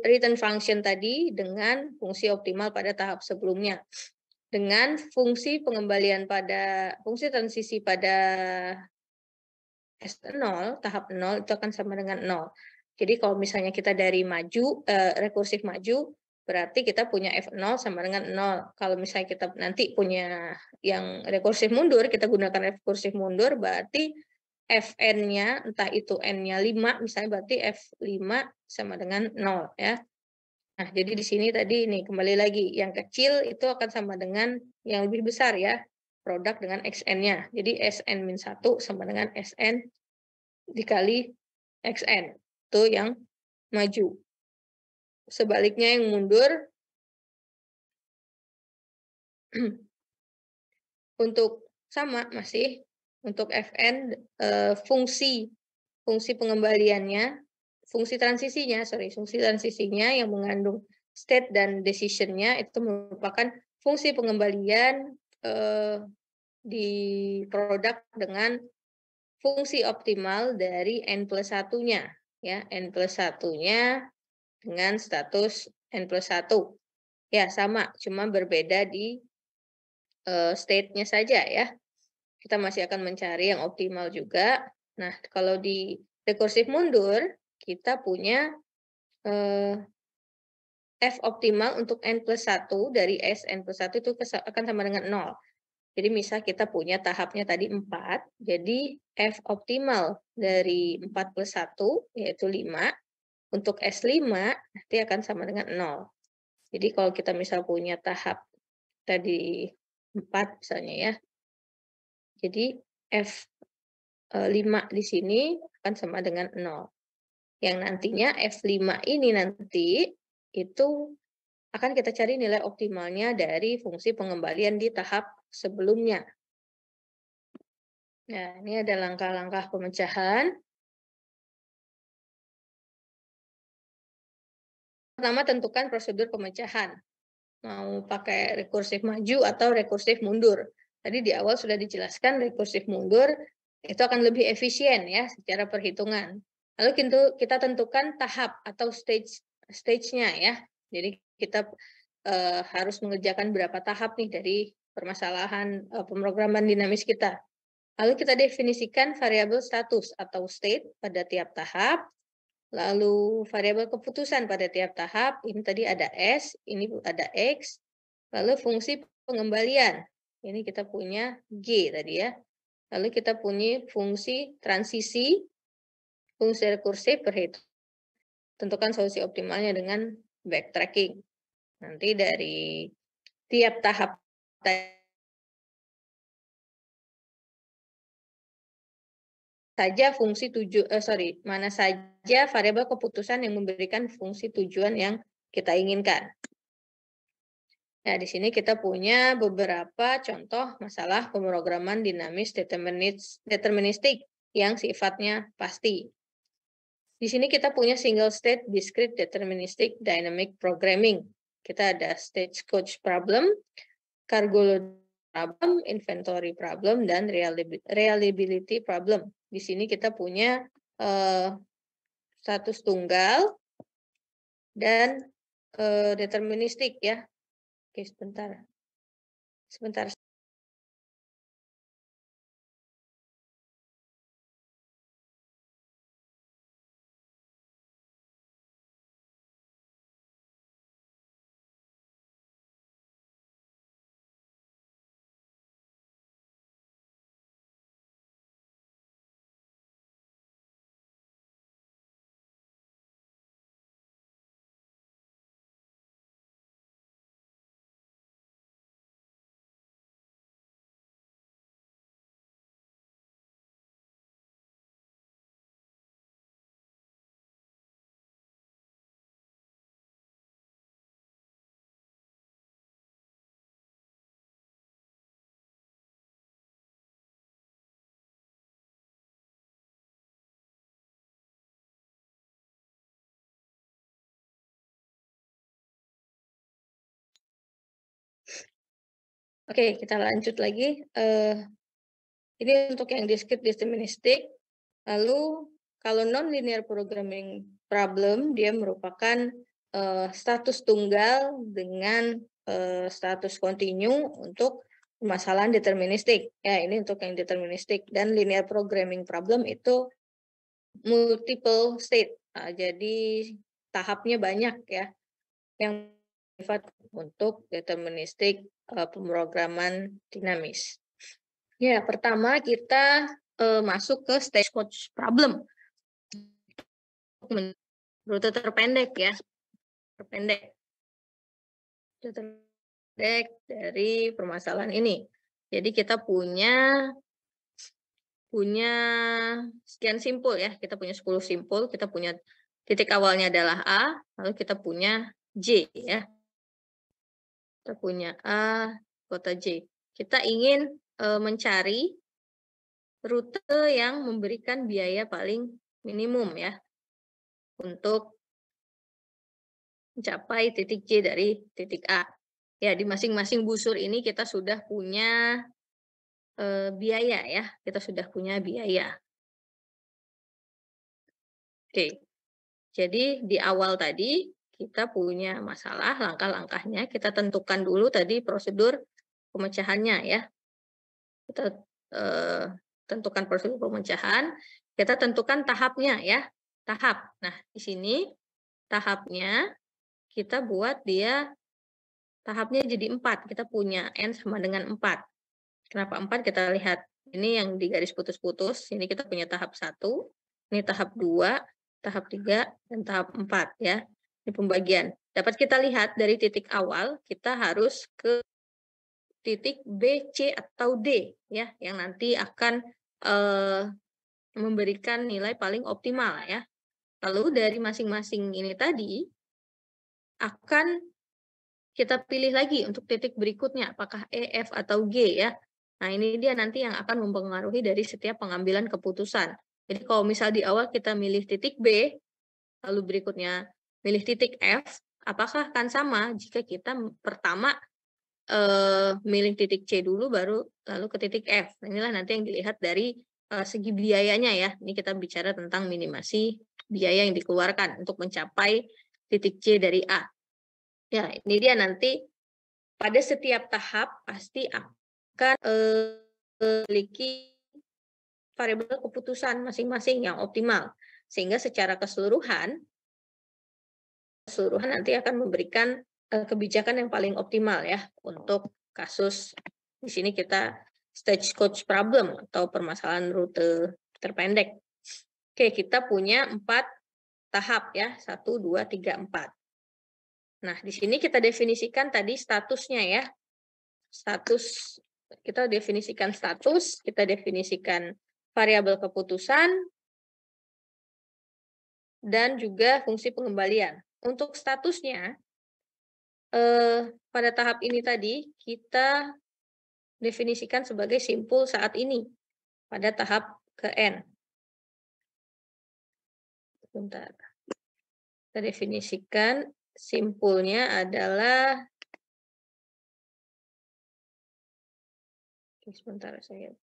return function tadi dengan fungsi optimal pada tahap sebelumnya. Dengan fungsi pengembalian pada fungsi transisi pada S0, tahap 0 itu akan sama dengan 0. Jadi kalau misalnya kita dari rekursif maju, berarti kita punya F0 sama dengan 0. Kalau misalnya kita nanti punya yang rekursif mundur, kita gunakan rekursif mundur, berarti Fn-nya, entah itu N-nya 5, misalnya berarti F5 sama dengan 0 ya. Nah, jadi di sini tadi nih kembali lagi, yang kecil itu akan sama dengan yang lebih besar ya, produk dengan Xn-nya. Jadi Sn-1 sama dengan Sn dikali Xn. Itu yang maju. Sebaliknya yang mundur untuk sama masih untuk Fn fungsi pengembaliannya, fungsi transisinya yang mengandung state dan decision-nya itu merupakan fungsi pengembalian di produk dengan fungsi optimal dari N+1-nya ya, N+1-nya dengan status N+1. Ya, sama, cuma berbeda di state-nya saja ya. Kita masih akan mencari yang optimal juga. Nah, kalau di rekursif mundur, kita punya F optimal untuk N+1 dari S N+1 itu akan sama dengan 0. Jadi misal kita punya tahapnya tadi 4, jadi F optimal dari 4+1 yaitu 5, untuk S5 nanti akan sama dengan 0. Jadi kalau kita misal punya tahap tadi 4 misalnya ya, jadi F5 di sini akan sama dengan 0. Yang nantinya F5 ini nanti itu akan kita cari nilai optimalnya dari fungsi pengembalian di tahap sebelumnya. Nah, ini ada langkah-langkah pemecahan. Pertama, tentukan prosedur pemecahan. Mau pakai rekursif maju atau rekursif mundur. Tadi di awal sudah dijelaskan rekursif mundur itu akan lebih efisien ya secara perhitungan. Lalu kita tentukan tahap atau stage-nya ya. Jadi kita harus mengerjakan berapa tahap nih dari permasalahan pemrograman dinamis kita. Lalu kita definisikan variabel status atau state pada tiap tahap. Lalu variabel keputusan pada tiap tahap, ini tadi ada S, ini ada X. Lalu fungsi pengembalian, ini kita punya G tadi ya. Lalu kita punya fungsi transisi, fungsi rekursif berhitung. Tentukan solusi optimalnya dengan backtracking. Nanti dari tiap tahap saja mana saja variabel keputusan yang memberikan fungsi tujuan yang kita inginkan. Nah, di sini kita punya beberapa contoh masalah pemrograman dinamis deterministik yang sifatnya pasti. Di sini kita punya single state discrete deterministic dynamic programming. Kita ada stagecoach problem, cargo load problem, inventory problem, dan reliability problem. Di sini kita punya status tunggal dan deterministik ya. Oke, sebentar. Oke, kita lanjut lagi. Ini untuk yang discrete deterministic. Lalu kalau non-linear programming problem, dia merupakan status tunggal dengan status kontinu untuk permasalahan deterministik. Ya, ini untuk yang deterministik. Dan linear programming problem itu multiple state. Nah, jadi tahapnya banyak ya. Yang sifat untuk deterministik pemrograman dinamis. Ya, pertama kita masuk ke stagecoach problem. Rute terpendek ya, terpendek dari permasalahan ini. Jadi kita punya sekian simpul ya, kita punya 10 simpul, kita punya titik awalnya adalah A, lalu kita punya J ya. Kita punya A, kota J. Kita ingin mencari rute yang memberikan biaya paling minimum ya untuk mencapai titik J dari titik A. Ya, di masing-masing busur ini kita sudah punya biaya ya, kita sudah punya biaya. Oke, jadi di awal tadi kita punya masalah, langkah-langkahnya kita tentukan dulu tadi prosedur pemecahannya ya. Kita tentukan prosedur pemecahan, kita tentukan tahapnya ya, tahap. Nah, di sini tahapnya kita buat dia tahapnya jadi 4, kita punya N sama dengan 4. Kenapa 4? Kita lihat, ini yang di garis putus-putus, ini kita punya tahap 1, ini tahap 2, tahap 3, dan tahap 4 ya. Ini pembagian. Dapat kita lihat dari titik awal, kita harus ke titik B, C, atau D ya, yang nanti akan memberikan nilai paling optimal ya. Lalu dari masing-masing ini tadi akan kita pilih lagi untuk titik berikutnya, apakah E, F, atau G ya. Nah, ini dia nanti yang akan mempengaruhi dari setiap pengambilan keputusan. Jadi kalau misal di awal kita milih titik B, lalu berikutnya milih titik F, apakah akan sama jika kita pertama milih titik C dulu baru lalu ke titik F. Nah, inilah nanti yang dilihat dari segi biayanya ya. Ini kita bicara tentang minimasi biaya yang dikeluarkan untuk mencapai titik C dari A. Ya, ini dia nanti pada setiap tahap pasti akan memiliki variabel keputusan masing-masing yang optimal. Sehingga secara keseluruhan nanti akan memberikan kebijakan yang paling optimal ya untuk kasus di sini kita stagecoach problem atau permasalahan rute terpendek. Oke, kita punya 4 tahap ya, 1, 2, 3, 4. Nah, di sini kita definisikan tadi statusnya ya. Status, kita definisikan status, kita definisikan variabel keputusan, dan juga fungsi pengembalian. Untuk statusnya, pada tahap ini tadi, kita definisikan sebagai simpul saat ini, pada tahap ke N. Sebentar. Kita definisikan simpulnya adalah, sebentar saya.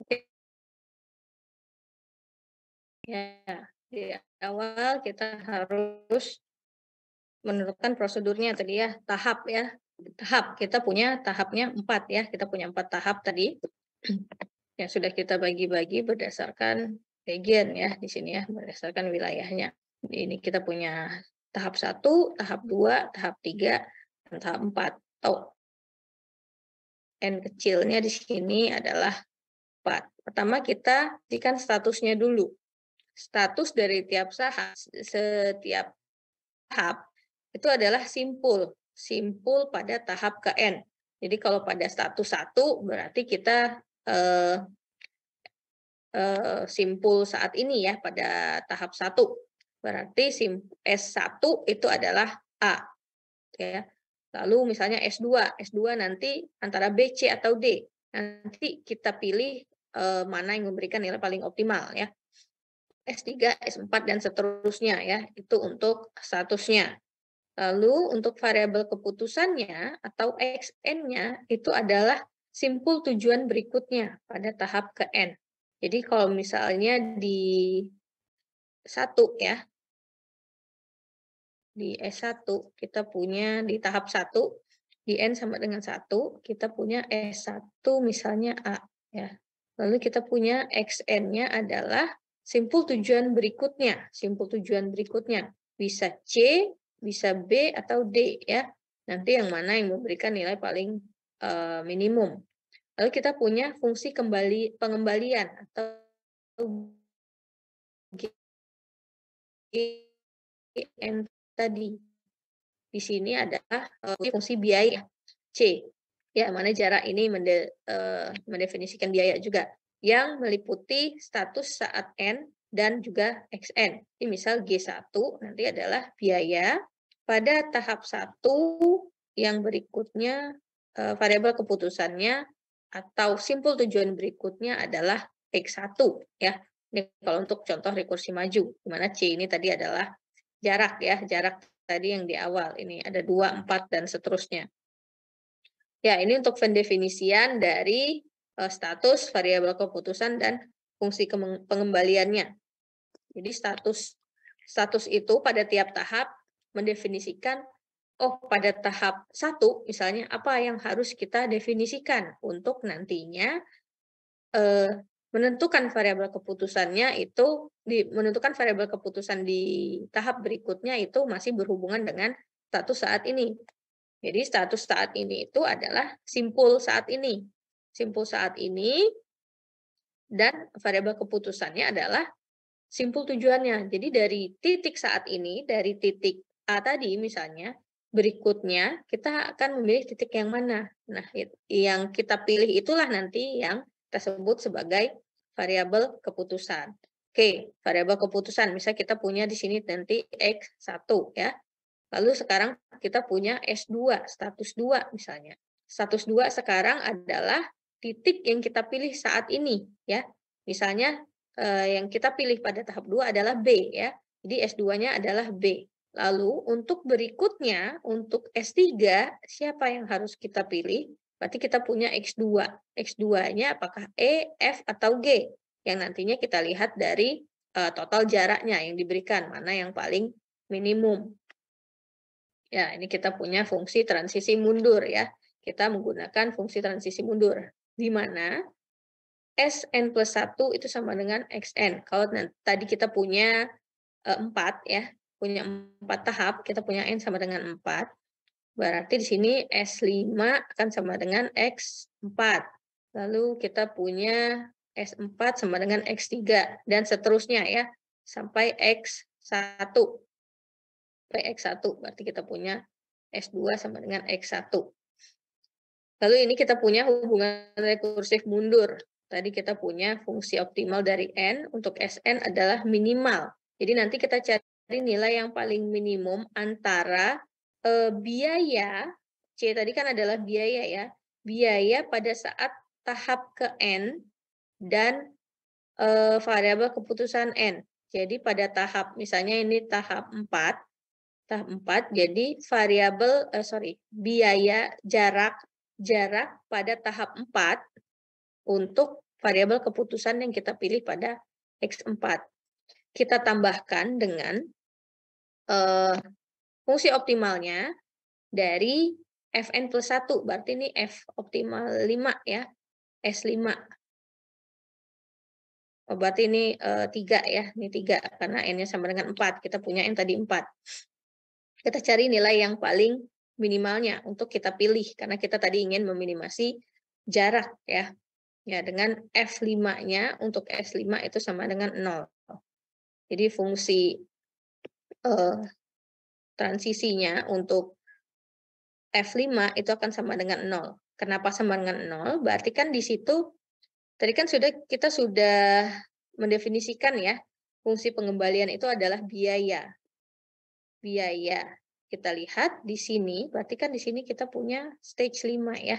Oke. Ya, di awal kita harus menentukan prosedurnya tadi ya, tahap ya. Tahap, kita punya tahapnya 4 ya, kita punya 4 tahap tadi. Yang sudah kita bagi-bagi berdasarkan region ya, di sini ya, berdasarkan wilayahnya. Ini kita punya tahap 1, tahap 2, tahap 3, dan tahap 4. Oh, N kecilnya di sini adalah 4. Pertama kita pastikan statusnya dulu. Status dari setiap tahap itu adalah simpul pada tahap ke N. Jadi kalau pada status 1 berarti kita simpul saat ini ya pada tahap 1. Berarti S1 itu adalah A ya. Lalu misalnya S2 nanti antara B, C atau D. Nanti kita pilih mana yang memberikan nilai paling optimal ya. S3, S4 dan seterusnya ya. Itu untuk statusnya. Lalu untuk variabel keputusannya atau XN-nya itu adalah simpul tujuan berikutnya pada tahap ke N. Jadi kalau misalnya di 1 ya, di S1 kita punya di tahap 1, di N sama dengan 1, kita punya S1 misalnya A ya. Lalu kita punya XN-nya adalah simpul tujuan berikutnya, bisa C, bisa B atau D ya. Nanti yang mana yang memberikan nilai paling minimum. Lalu kita punya fungsi pengembalian atau GN tadi. Di sini adalah fungsi biaya C. Ya, mana jarak ini mendefinisikan biaya juga yang meliputi status saat N dan juga XN. Jadi misal G1 nanti adalah biaya pada tahap 1 yang berikutnya variabel keputusannya atau simpul tujuan berikutnya adalah X1 ya. Ini kalau untuk contoh rekursi maju, di mana C ini tadi adalah jarak ya, jarak tadi yang di awal. Ini ada 2, 4 dan seterusnya. Ya, ini untuk pendefinisian dari status, variabel keputusan dan fungsi pengembaliannya. Jadi status itu pada tiap tahap mendefinisikan pada tahap 1 misalnya apa yang harus kita definisikan untuk nantinya menentukan variabel keputusannya itu menentukan variabel keputusan di tahap berikutnya itu masih berhubungan dengan status saat ini. Jadi status saat ini itu adalah simpul saat ini. Simpul saat ini dan variabel keputusannya adalah simpul tujuannya. Jadi dari titik saat ini, dari titik A tadi misalnya, berikutnya kita akan memilih titik yang mana. Nah, yang kita pilih itulah nanti yang kita sebut sebagai variabel keputusan. Oke, variabel keputusan. Misalnya kita punya di sini nanti X1 ya. Lalu sekarang kita punya S2, status 2 misalnya. Status 2 sekarang adalah titik yang kita pilih saat ini ya. Misalnya yang kita pilih pada tahap 2 adalah B ya. Jadi S2-nya adalah B. Lalu untuk berikutnya, untuk S3, siapa yang harus kita pilih? Berarti kita punya X2. X2-nya apakah E, F, atau G? Yang nantinya kita lihat dari total jaraknya yang diberikan, mana yang paling minimum. Ya, ini kita punya fungsi transisi mundur ya. Kita menggunakan fungsi transisi mundur, di mana Sn plus 1 itu sama dengan Xn. Kalau tadi kita punya 4 ya, punya 4 tahap, kita punya N sama dengan 4. Berarti di sini S5 akan sama dengan X4. Lalu kita punya S4 sama dengan X3 dan seterusnya ya, sampai X1. Sampai X1, berarti kita punya S2 sama dengan X1. Lalu ini kita punya hubungan rekursif mundur. Tadi kita punya fungsi optimal dari N untuk Sn adalah minimal. Jadi nanti kita cari nilai yang paling minimum antara biaya, C tadi kan adalah biaya ya, biaya pada saat tahap ke N dan variabel keputusan N. Jadi pada tahap, misalnya ini tahap 4, jadi variabel biaya jarak pada tahap 4 untuk variabel keputusan yang kita pilih pada X4. Kita tambahkan dengan fungsi optimalnya dari Fn plus 1, berarti ini F optimal 5 ya, S5. Berarti ini 3 ya, ini 3 karena N-nya sama dengan 4, kita punya N tadi 4. Kita cari nilai yang paling minimalnya untuk kita pilih, karena kita tadi ingin meminimasi jarak ya. Ya, dengan F5-nya untuk S5 itu sama dengan 0. Jadi fungsi transisinya untuk F5 itu akan sama dengan 0. Kenapa sama dengan 0? Berarti kan di situ tadi kan kita sudah mendefinisikan ya, fungsi pengembalian itu adalah biaya. Biaya. Kita lihat di sini, berarti kan di sini kita punya stage 5 ya.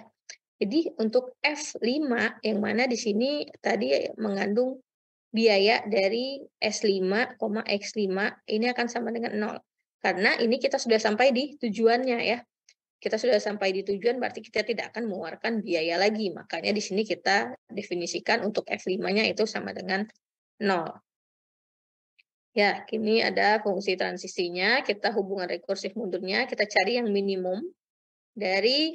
Jadi untuk F5 yang mana di sini tadi mengandung biaya dari S5, X5 ini akan sama dengan 0. Karena ini kita sudah sampai di tujuannya ya. Kita sudah sampai di tujuan berarti kita tidak akan mengeluarkan biaya lagi. Makanya di sini kita definisikan untuk F5-nya itu sama dengan 0. Ya, kini ada fungsi transisinya, kita hubungan rekursif mundurnya, kita cari yang minimum dari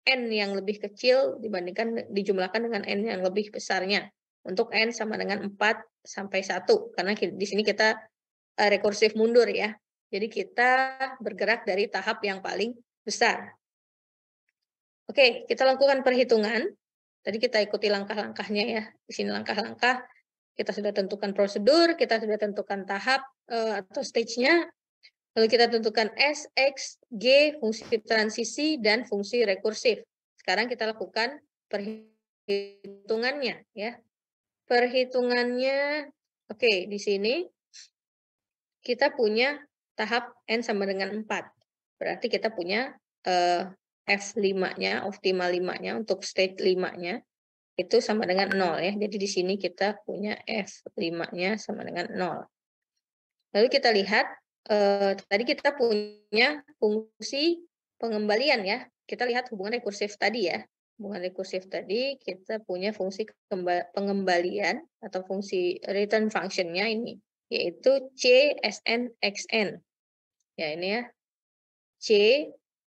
n yang lebih kecil dibandingkan dijumlahkan dengan n yang lebih besarnya. Untuk n sama dengan 4 sampai 1, karena di sini kita rekursif mundur ya. Jadi kita bergerak dari tahap yang paling besar. Oke, kita lakukan perhitungan. Tadi kita ikuti langkah-langkahnya ya. Di sini langkah-langkah. Kita sudah tentukan prosedur, kita sudah tentukan tahap atau stage-nya, lalu kita tentukan S, X, G, fungsi transisi, dan fungsi rekursif. Sekarang kita lakukan perhitungannya. Ya. Perhitungannya, oke, di sini kita punya tahap N sama dengan 4. Berarti kita punya F5-nya, optimal 5-nya, untuk stage 5-nya. Itu sama dengan 0 ya. Jadi di sini kita punya F5-nya sama dengan 0. Lalu kita lihat, tadi kita punya fungsi pengembalian ya. Kita lihat hubungan rekursif tadi ya. Hubungan rekursif tadi kita punya fungsi pengembalian atau fungsi return function-nya ini, yaitu C, Sn, Xn. Ya ini ya. C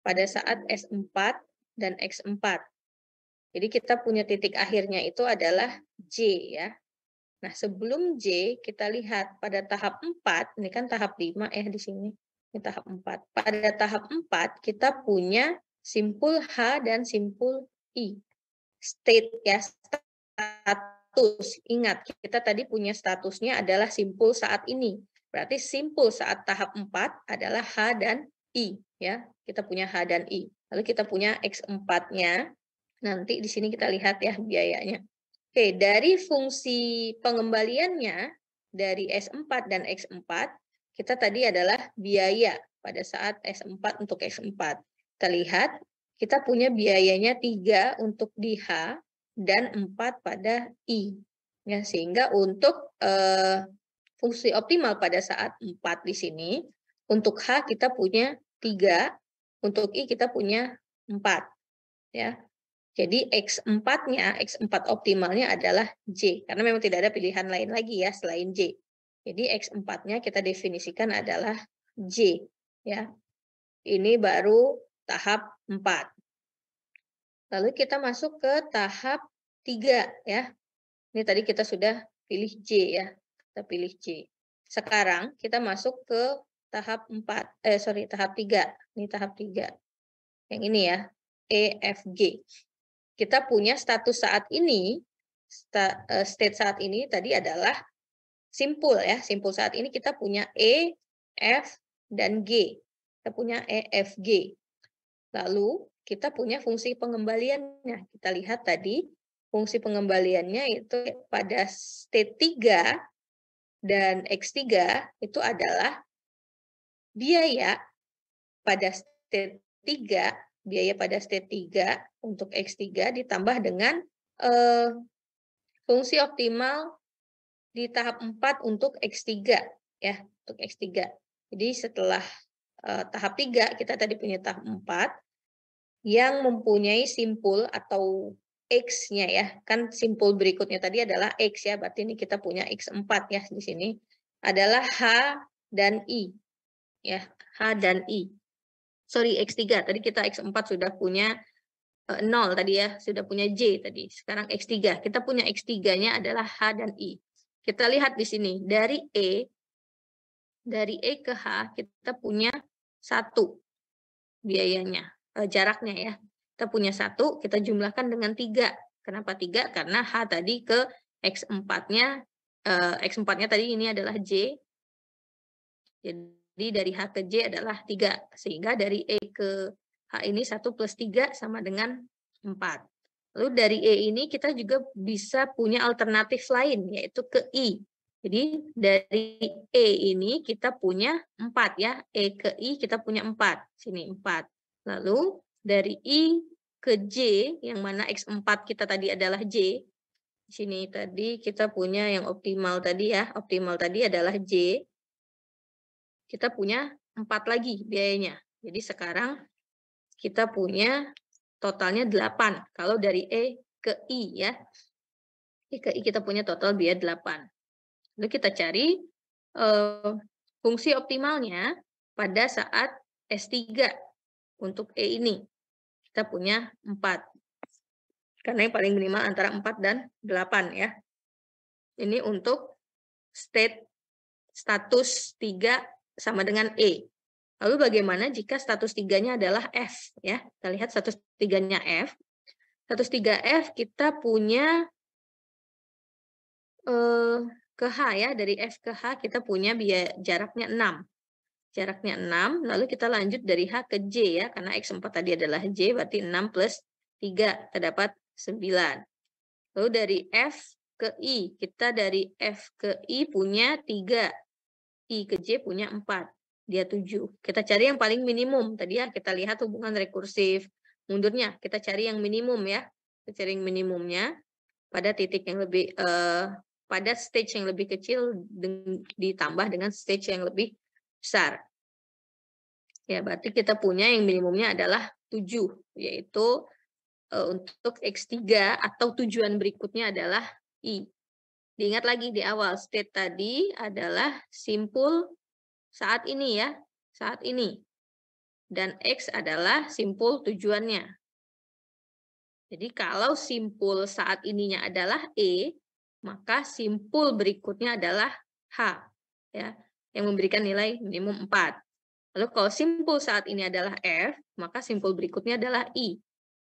pada saat S4 dan X4. Jadi kita punya titik akhirnya itu adalah J ya. Nah, sebelum J kita lihat pada tahap 4, ini kan tahap 5 ya di sini. Ini tahap 4. Pada tahap 4 kita punya simpul H dan simpul I. State ya, status. Ingat, kita tadi punya statusnya adalah simpul saat ini. Berarti simpul saat tahap 4 adalah H dan I ya. Kita punya H dan I. Lalu kita punya X4-nya. Nanti di sini kita lihat ya biayanya. Oke, dari fungsi pengembaliannya dari S4 dan X4, kita tadi adalah biaya pada saat S4 untuk X4. Kita lihat, kita punya biayanya 3 untuk di H dan 4 pada I. Ya, sehingga untuk fungsi optimal pada saat 4 di sini, untuk H kita punya 3, untuk I kita punya 4. Ya. Jadi X4-nya, X4 optimalnya adalah J, karena memang tidak ada pilihan lain lagi ya selain J. Jadi X4-nya kita definisikan adalah J. Ya. Ini baru tahap 4. Lalu kita masuk ke tahap 3 ya. Ini tadi kita sudah pilih J ya. Kita pilih J. Sekarang kita masuk ke tahap 4, tahap 3. Ini tahap 3. Yang ini ya, EFG. Kita punya status saat ini, state saat ini tadi adalah simpul ya. Simpul saat ini kita punya E, F, dan G. Kita punya E, F, G. Lalu kita punya fungsi pengembaliannya. Kita lihat tadi fungsi pengembaliannya itu pada state 3 dan X3 itu adalah biaya pada state 3, biaya pada state 3 untuk X3 ditambah dengan fungsi optimal di tahap 4 untuk X3 ya, untuk X3. Jadi setelah tahap 3 kita tadi punya tahap 4 yang mempunyai simpul atau X-nya ya. Kan simpul berikutnya tadi adalah X ya, berarti ini kita punya X4 ya di sini adalah H dan I. Ya, H dan I. Sorry, X3. Tadi kita X4 sudah punya 0 tadi ya, sudah punya J tadi. Sekarang X3. Kita punya X3-nya adalah H dan I. Kita lihat di sini, dari E ke H, kita punya 1 biayanya, jaraknya ya. Kita punya 1, kita jumlahkan dengan 3. Kenapa 3? Karena H tadi ke X4-nya, X4-nya tadi ini adalah J. Jadi dari H ke J adalah 3. Sehingga dari E ke H ini 1 plus 3 sama dengan 4. Lalu dari E ini kita juga bisa punya alternatif lain, yaitu ke I. Jadi dari E ini kita punya 4 ya, E ke I kita punya 4, sini 4. Lalu dari I ke J, yang mana X4 kita tadi adalah J, di sini tadi kita punya yang optimal tadi ya, optimal tadi adalah J, kita punya 4 lagi biayanya. Jadi sekarang kita punya totalnya 8 kalau dari E ke I ya. E ke I kita punya total biaya 8. Lalu kita cari fungsi optimalnya pada saat S3 untuk E ini. Kita punya 4. Karena yang paling minimal antara 4 dan 8 ya. Ini untuk status 3 sama dengan E. Lalu bagaimana jika status 3-nya adalah F ya? Kita lihat status 3-nya F. Status 3F kita punya ke H ya, dari F ke H kita punya jaraknya 6. Jaraknya 6, lalu kita lanjut dari H ke J ya, karena X4 tadi adalah J, berarti 6 plus 3, terdapat 9. Lalu dari F ke I, kita dari F ke I punya 3, I ke J punya 4, dia 7. Kita cari yang paling minimum, tadi ya kita lihat hubungan rekursif mundurnya, kita cari yang minimum ya, kita cari yang minimumnya pada titik yang lebih, pada stage yang lebih kecil ditambah dengan stage yang lebih besar. Ya, berarti kita punya yang minimumnya adalah 7, yaitu untuk X3 atau tujuan berikutnya adalah I. Diingat lagi di awal, state tadi adalah simpul saat ini ya, saat ini. Dan X adalah simpul tujuannya. Jadi kalau simpul saat ininya adalah E, maka simpul berikutnya adalah H, ya, yang memberikan nilai minimum 4. Lalu kalau simpul saat ini adalah F, maka simpul berikutnya adalah I,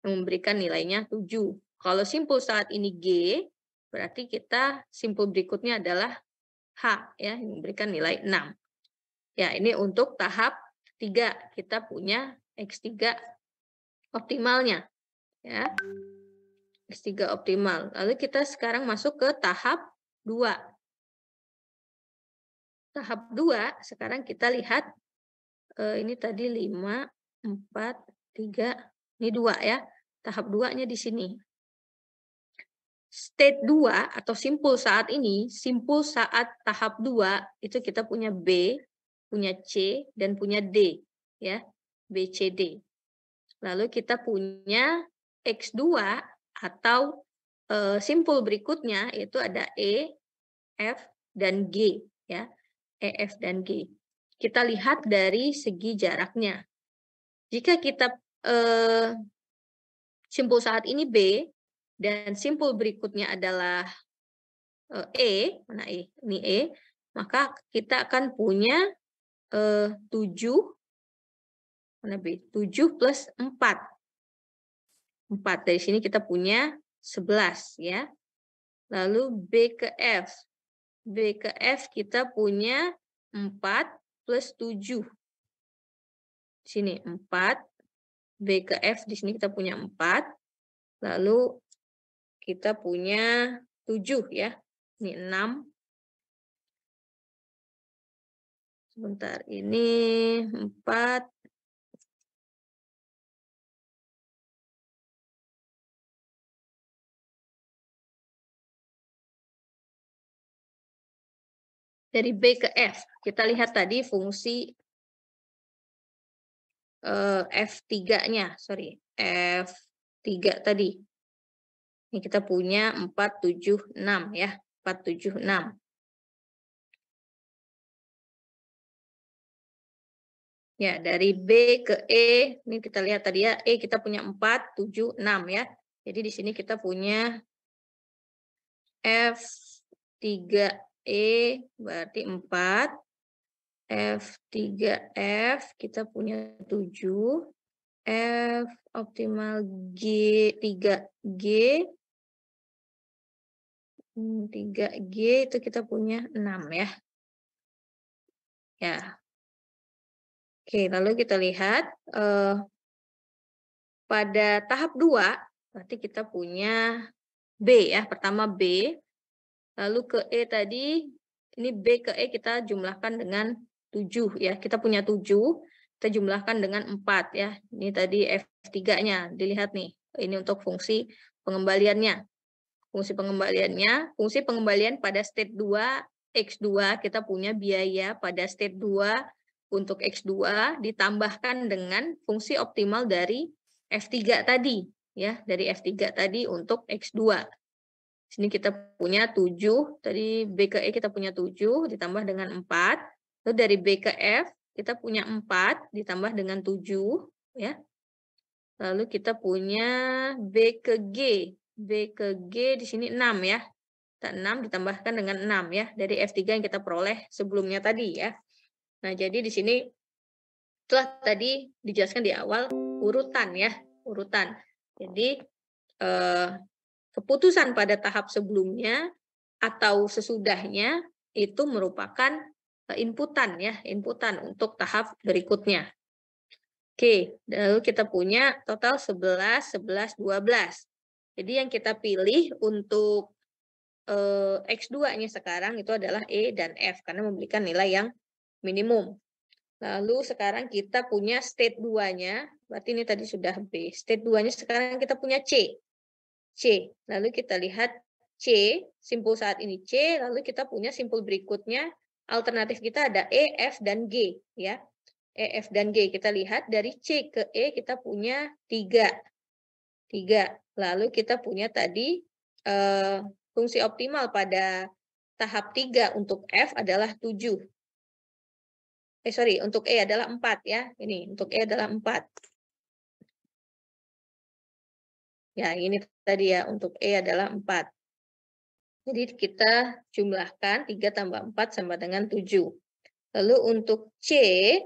yang memberikan nilainya 7. Kalau simpul saat ini G, berarti kita simpul berikutnya adalah H, ya, yang memberikan nilai 6. Ya, ini untuk tahap 3, kita punya X3 optimalnya. Ya. X3 optimal. Lalu kita sekarang masuk ke tahap 2. Tahap 2, sekarang kita lihat, ini tadi 5, 4, 3, ini 2 ya. Tahap 2-nya di sini. State 2 atau simpul saat ini, simpul saat tahap 2, itu kita punya B, punya C, dan punya D. Ya, B, C, D. Lalu kita punya X2 atau simpul berikutnya itu ada E, F, dan G ya. E, F, dan G. Kita lihat dari segi jaraknya. Jika kita simpul saat ini B dan simpul berikutnya adalah E, mana E? Ini E, maka kita akan punya 7, mana B? 7 plus 4. 4. Dari sini kita punya 11 ya. Lalu B ke F. B ke F kita punya 4 plus 7. Di sini 4. B ke F di sini kita punya 4. Lalu kita punya 7 ya. Ini 6. Sebentar, ini 4. Dari B ke F, kita lihat tadi fungsi F3-nya, sorry, F3 tadi. Ini kita punya 4, 7, 6 ya, 4, 7, 6. Ya, dari B ke E, ini kita lihat tadi ya, E kita punya 4, 7, 6 ya. Jadi di sini kita punya F3E berarti 4, F3F kita punya 7, F optimal G3G, 3G itu kita punya 6 ya. Ya. Oke, lalu kita lihat pada tahap 2, berarti kita punya B ya, pertama B, lalu ke E tadi, ini B ke E kita jumlahkan dengan 7 ya, kita punya 7, kita jumlahkan dengan 4 ya. Ini tadi F3-nya, dilihat nih, ini untuk fungsi pengembaliannya. Fungsi pengembalian pada state 2, X2, kita punya biaya pada state 2 untuk X2 ditambahkan dengan fungsi optimal dari F3 tadi, ya, dari F3 tadi untuk X2. Sini kita punya 7, tadi B ke E kita punya 7 ditambah dengan 4, lalu dari B ke F kita punya 4 ditambah dengan 7, ya. Lalu kita punya B ke G. B ke G di sini 6 ya. Kita 6 ditambahkan dengan 6 ya, dari F3 yang kita peroleh sebelumnya tadi ya. Nah, jadi di sini telah tadi dijelaskan di awal urutan ya, urutan. Jadi keputusan pada tahap sebelumnya atau sesudahnya itu merupakan inputan ya, inputan untuk tahap berikutnya. Oke, lalu kita punya total 11, 11, 12. Jadi yang kita pilih untuk X2-nya sekarang itu adalah E dan F karena memberikan nilai yang minimum. Lalu sekarang kita punya state 2-nya, berarti ini tadi sudah B. State 2-nya sekarang kita punya C. C. Lalu kita lihat C, simpul saat ini C, lalu kita punya simpul berikutnya, alternatif kita ada E, F, dan G. Ya. E, F, dan G. Kita lihat dari C ke E kita punya 3. 3. Lalu kita punya tadi fungsi optimal pada tahap 3 untuk F adalah 7. Untuk E adalah 4 ya. Ini untuk E adalah 4. Ya, ini tadi ya, untuk E adalah 4. Jadi kita jumlahkan 3 tambah 4 sama dengan 7. Lalu untuk C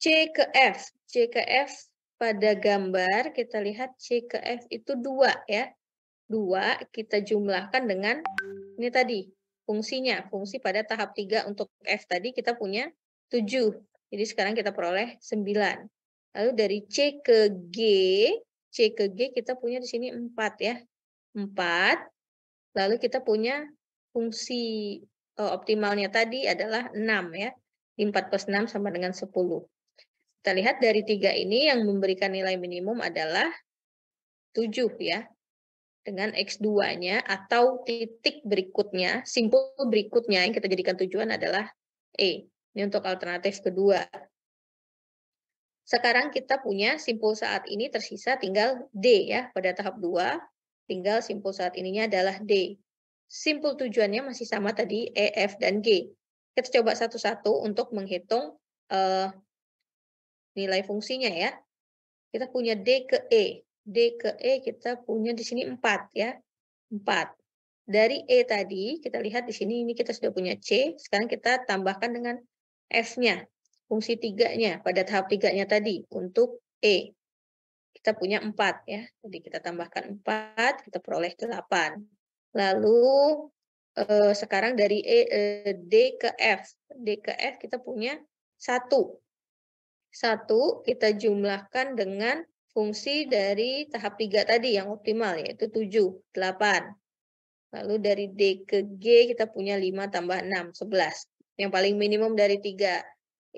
ke F. C ke F pada gambar kita lihat C ke F itu 2 ya. 2 kita jumlahkan dengan ini tadi fungsinya. Fungsi pada tahap 3 untuk F tadi kita punya 7. Jadi sekarang kita peroleh 9. Lalu dari C ke G kita punya di sini 4 ya. 4. Lalu kita punya fungsi optimalnya tadi adalah 6 ya. 4 plus 6 sama dengan 10. Kita lihat dari 3 ini yang memberikan nilai minimum adalah 7 ya. Dengan X2-nya atau titik berikutnya, simpul berikutnya yang kita jadikan tujuan adalah E. Ini untuk alternatif kedua. Sekarang kita punya simpul saat ini tersisa tinggal D ya, pada tahap 2. Tinggal simpul saat ininya adalah D. Simpul tujuannya masih sama tadi, E, F, dan G. Kita coba satu-satu untuk menghitung nilai fungsinya ya. Kita punya D ke E. D ke E kita punya di sini 4 ya. 4. Dari E tadi, kita lihat di sini ini kita sudah punya C, sekarang kita tambahkan dengan F-nya, fungsi 3-nya pada tahap 3-nya tadi untuk E. Kita punya 4 ya. Jadi kita tambahkan 4, kita peroleh 8. Lalu sekarang dari D ke F. D ke F kita punya 1. 1 kita jumlahkan dengan fungsi dari tahap 3 tadi yang optimal, yaitu 7, 8. Lalu dari D ke G kita punya 5 tambah 6, 11. Yang paling minimum dari 3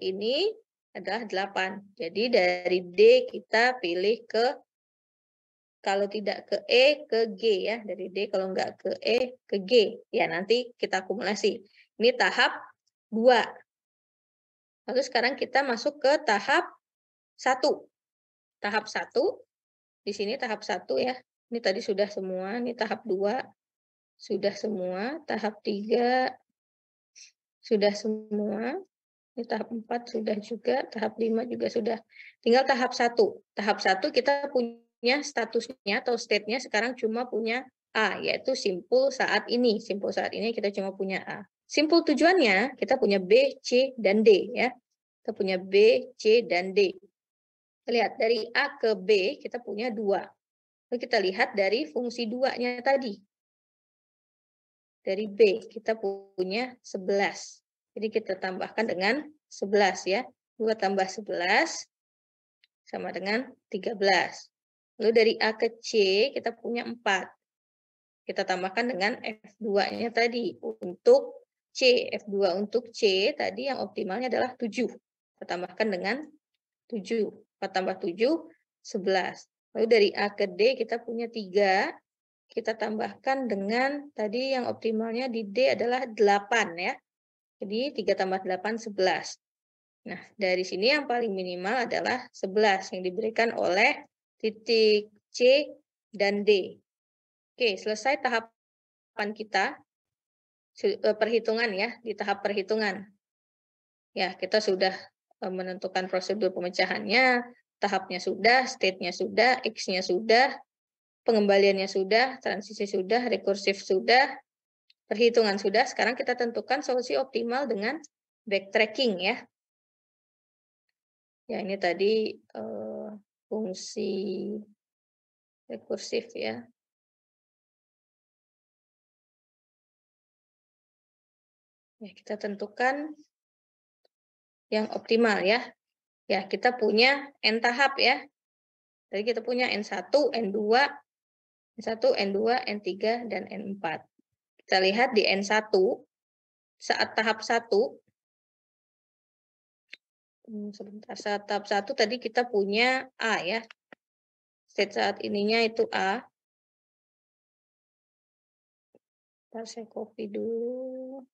ini adalah 8. Jadi dari D kita pilih kalau tidak ke E, ke G ya. Dari D kalau enggak ke E, ke G. Ya nanti kita akumulasi. Ini tahap 2. Lalu sekarang kita masuk ke tahap 1. Tahap 1, di sini tahap 1 ya. Ini tadi sudah semua, ini tahap 2. Sudah semua, tahap 3 sudah semua, ini tahap 4 sudah juga, tahap 5 juga sudah. Tinggal tahap 1. Tahap 1 kita punya statusnya atau state-nya sekarang cuma punya A, yaitu simpul saat ini. Simpul saat ini kita cuma punya A. Simpul tujuannya kita punya B, C, dan D ya. Kita punya B, C, dan D. Lihat dari A ke B kita punya 2. Lalu kita lihat dari fungsi 2-nya tadi. Dari B kita punya 11. Jadi kita tambahkan dengan 11 ya. 2 tambah 11 sama dengan 13. Lalu dari A ke C kita punya 4. Kita tambahkan dengan F2-nya tadi untuk C. F2 untuk C tadi yang optimalnya adalah 7. Kita tambahkan dengan 7. 4 tambah 7, 11. Lalu dari A ke D kita punya 3. Kita tambahkan dengan tadi yang optimalnya di D adalah 8 ya. Jadi 3 tambah 8, 11. Nah, dari sini yang paling minimal adalah 11 yang diberikan oleh titik C dan D. Oke, selesai tahapan kita, perhitungan ya, di tahap perhitungan. Ya, kita sudah menentukan prosedur pemecahannya, tahapnya sudah, state-nya sudah, X-nya sudah, pengembaliannya sudah, transisi sudah, rekursif sudah, perhitungan sudah. Sekarang kita tentukan solusi optimal dengan backtracking ya. Ya, ini tadi fungsi rekursif ya. Ya, kita tentukan yang optimal ya. Ya, kita punya N tahap ya. Tadi kita punya N1, N2, N1, N2, N3, dan N4. Kita lihat di N1, saat tahap 1, sebentar, saat tahap 1 tadi kita punya A ya. State saat ininya itu A. Ntar saya copy dulu.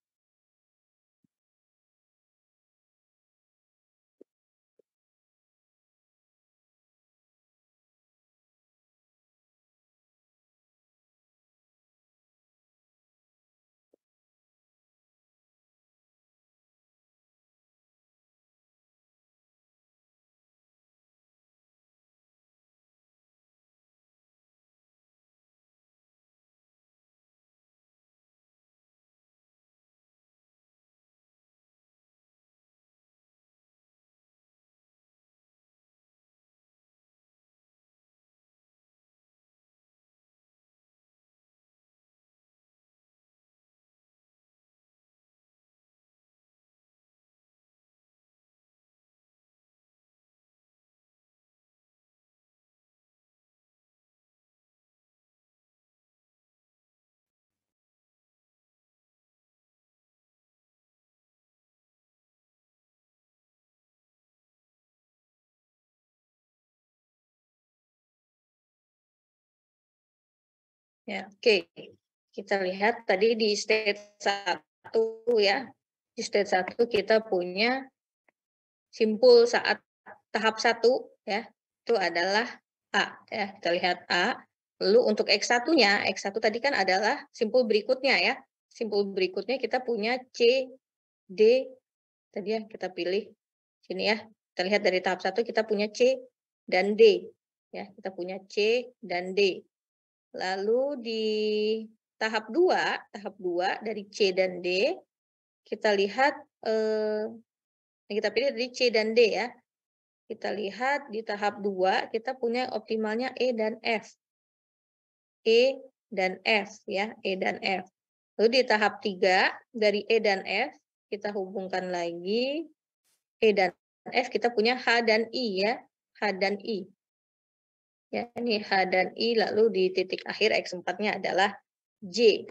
Ya, oke. Kita lihat tadi di state 1 ya. Di state 1 kita punya simpul saat tahap 1 ya, itu adalah A ya. Kita lihat A. Lalu untuk X1-nya, X1 tadi kan adalah simpul berikutnya ya. Simpul berikutnya kita punya C, D, tadi ya kita pilih sini ya. Kita lihat dari tahap 1 kita punya C dan D. Ya, kita punya C dan D. Lalu di tahap 2 dari C dan D, kita lihat yang kita pilih dari C dan D ya. Kita lihat di tahap 2 kita punya optimalnya E dan F. E dan F ya, E dan F. Lalu di tahap 3 dari E dan F kita hubungkan lagi E dan F, kita punya H dan I ya, H dan I. Ya, ini H dan I, lalu di titik akhir X4-nya adalah J.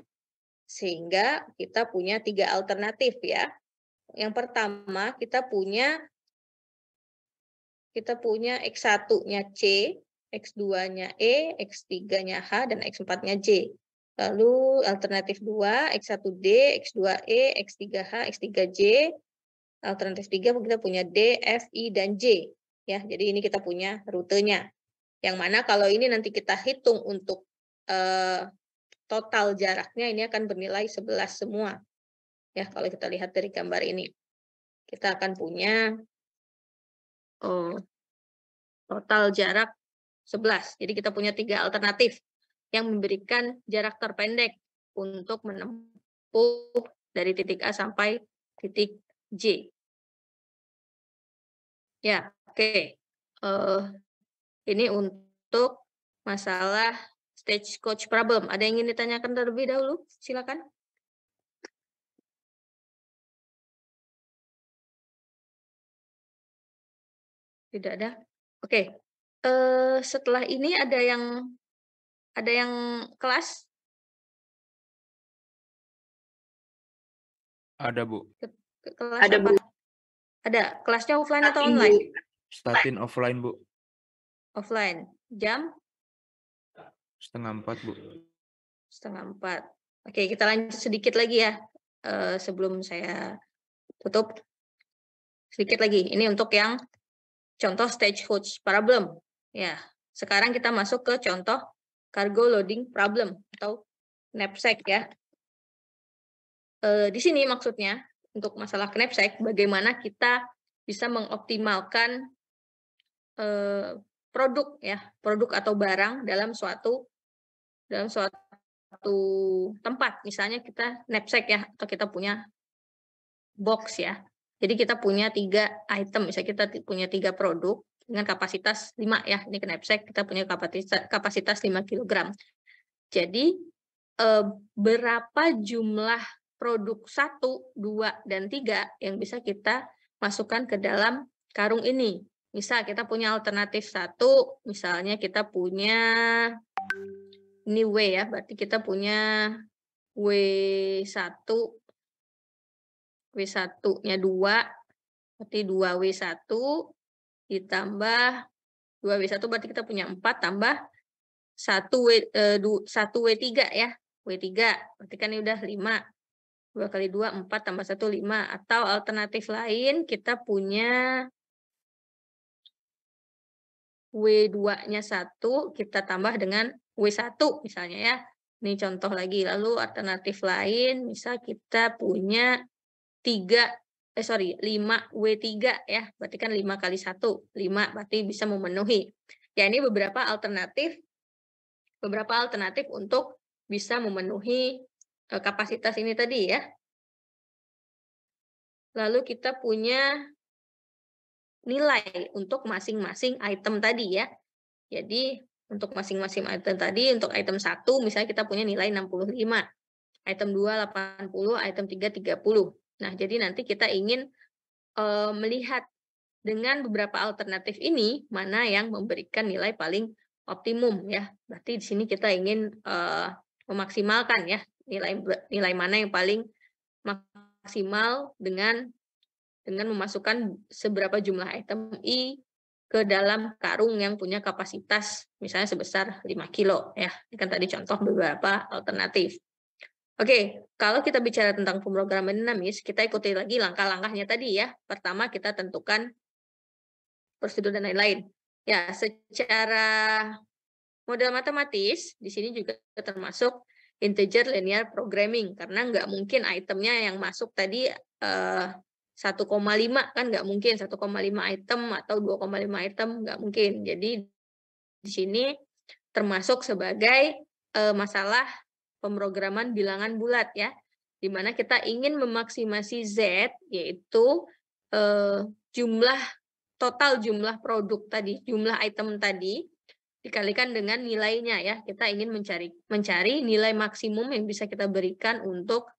Sehingga kita punya 3 alternatif ya. Yang pertama kita punya X1-nya C, X2-nya E, X3-nya H, dan X4-nya J. Lalu alternatif 2, X1D, X2E, X3H, X3J. Alternatif 3 kita punya D, F, I, dan J. Ya, jadi ini kita punya rutenya. Yang mana kalau ini nanti kita hitung untuk total jaraknya ini akan bernilai 11 semua. Ya, kalau kita lihat dari gambar ini. Kita akan punya total jarak 11. Jadi kita punya 3 alternatif yang memberikan jarak terpendek untuk menempuh dari titik A sampai titik J. Ya, oke. Ini untuk masalah stagecoach problem. Ada yang ingin ditanyakan terlebih dahulu? Silakan. Tidak ada? Oke, setelah ini ada yang kelas? Ada, Bu. Kelas Ada, apa? Bu. Ada. Kelasnya offline atau Statin, Bu. online? Statin offline, Bu. Offline. Jam? 3:30, Bu. 3:30. Oke, kita lanjut sedikit lagi ya, sebelum saya tutup. Sedikit lagi, ini untuk yang contoh stagecoach problem. Ya, sekarang kita masuk ke contoh cargo loading problem atau knapsack ya. Di sini maksudnya untuk masalah knapsack, bagaimana kita bisa mengoptimalkan produk ya, produk atau barang dalam suatu tempat. Misalnya kita knapsack ya, atau kita punya box ya. Jadi kita punya 3 item, misalnya kita punya 3 produk dengan kapasitas 5 ya, ini knapsack kita punya kapasitas 5 kilogram. Jadi berapa jumlah produk 1, 2, dan 3 yang bisa kita masukkan ke dalam karung ini. Misal kita punya alternatif 1, misalnya kita punya ini W ya, berarti kita punya W1, W1-nya 2, berarti 2W1 ditambah 2W1 berarti kita punya 4 tambah 1W3 ya. W3 berarti kan ini udah 5. 2 kali 2, 4 tambah 1, 5. Atau alternatif lain kita punya W2-nya 1 kita tambah dengan W1 misalnya ya. Ini contoh lagi. Lalu alternatif lain misal kita punya 5W3 ya. Berarti kan 5 kali 1, 5 berarti bisa memenuhi. Ya ini beberapa alternatif untuk bisa memenuhi kapasitas ini tadi ya. Lalu kita punya nilai untuk masing-masing item tadi ya. Jadi untuk masing-masing item tadi, untuk item 1 misalnya kita punya nilai 65, item 2 80, item 3 30. Nah, jadi nanti kita ingin melihat dengan beberapa alternatif ini mana yang memberikan nilai paling optimum ya. Berarti di sini kita ingin memaksimalkan ya nilai mana yang paling maksimal dengan memasukkan seberapa jumlah item I ke dalam karung yang punya kapasitas misalnya sebesar 5 kilo ya. Ini kan tadi contoh beberapa alternatif. Oke, kalau kita bicara tentang pemrograman dinamis, kita ikuti lagi langkah-langkahnya tadi ya. Pertama kita tentukan prosedur dan lain-lain. Ya, secara model matematis di sini juga termasuk integer linear programming karena nggak mungkin itemnya yang masuk tadi 1,5 kan nggak mungkin 1,5 item atau 2,5 item nggak mungkin. Jadi di sini termasuk sebagai masalah pemrograman bilangan bulat ya, di mana kita ingin memaksimasi Z yaitu total jumlah produk tadi, jumlah item tadi dikalikan dengan nilainya ya. Kita ingin mencari nilai maksimum yang bisa kita berikan untuk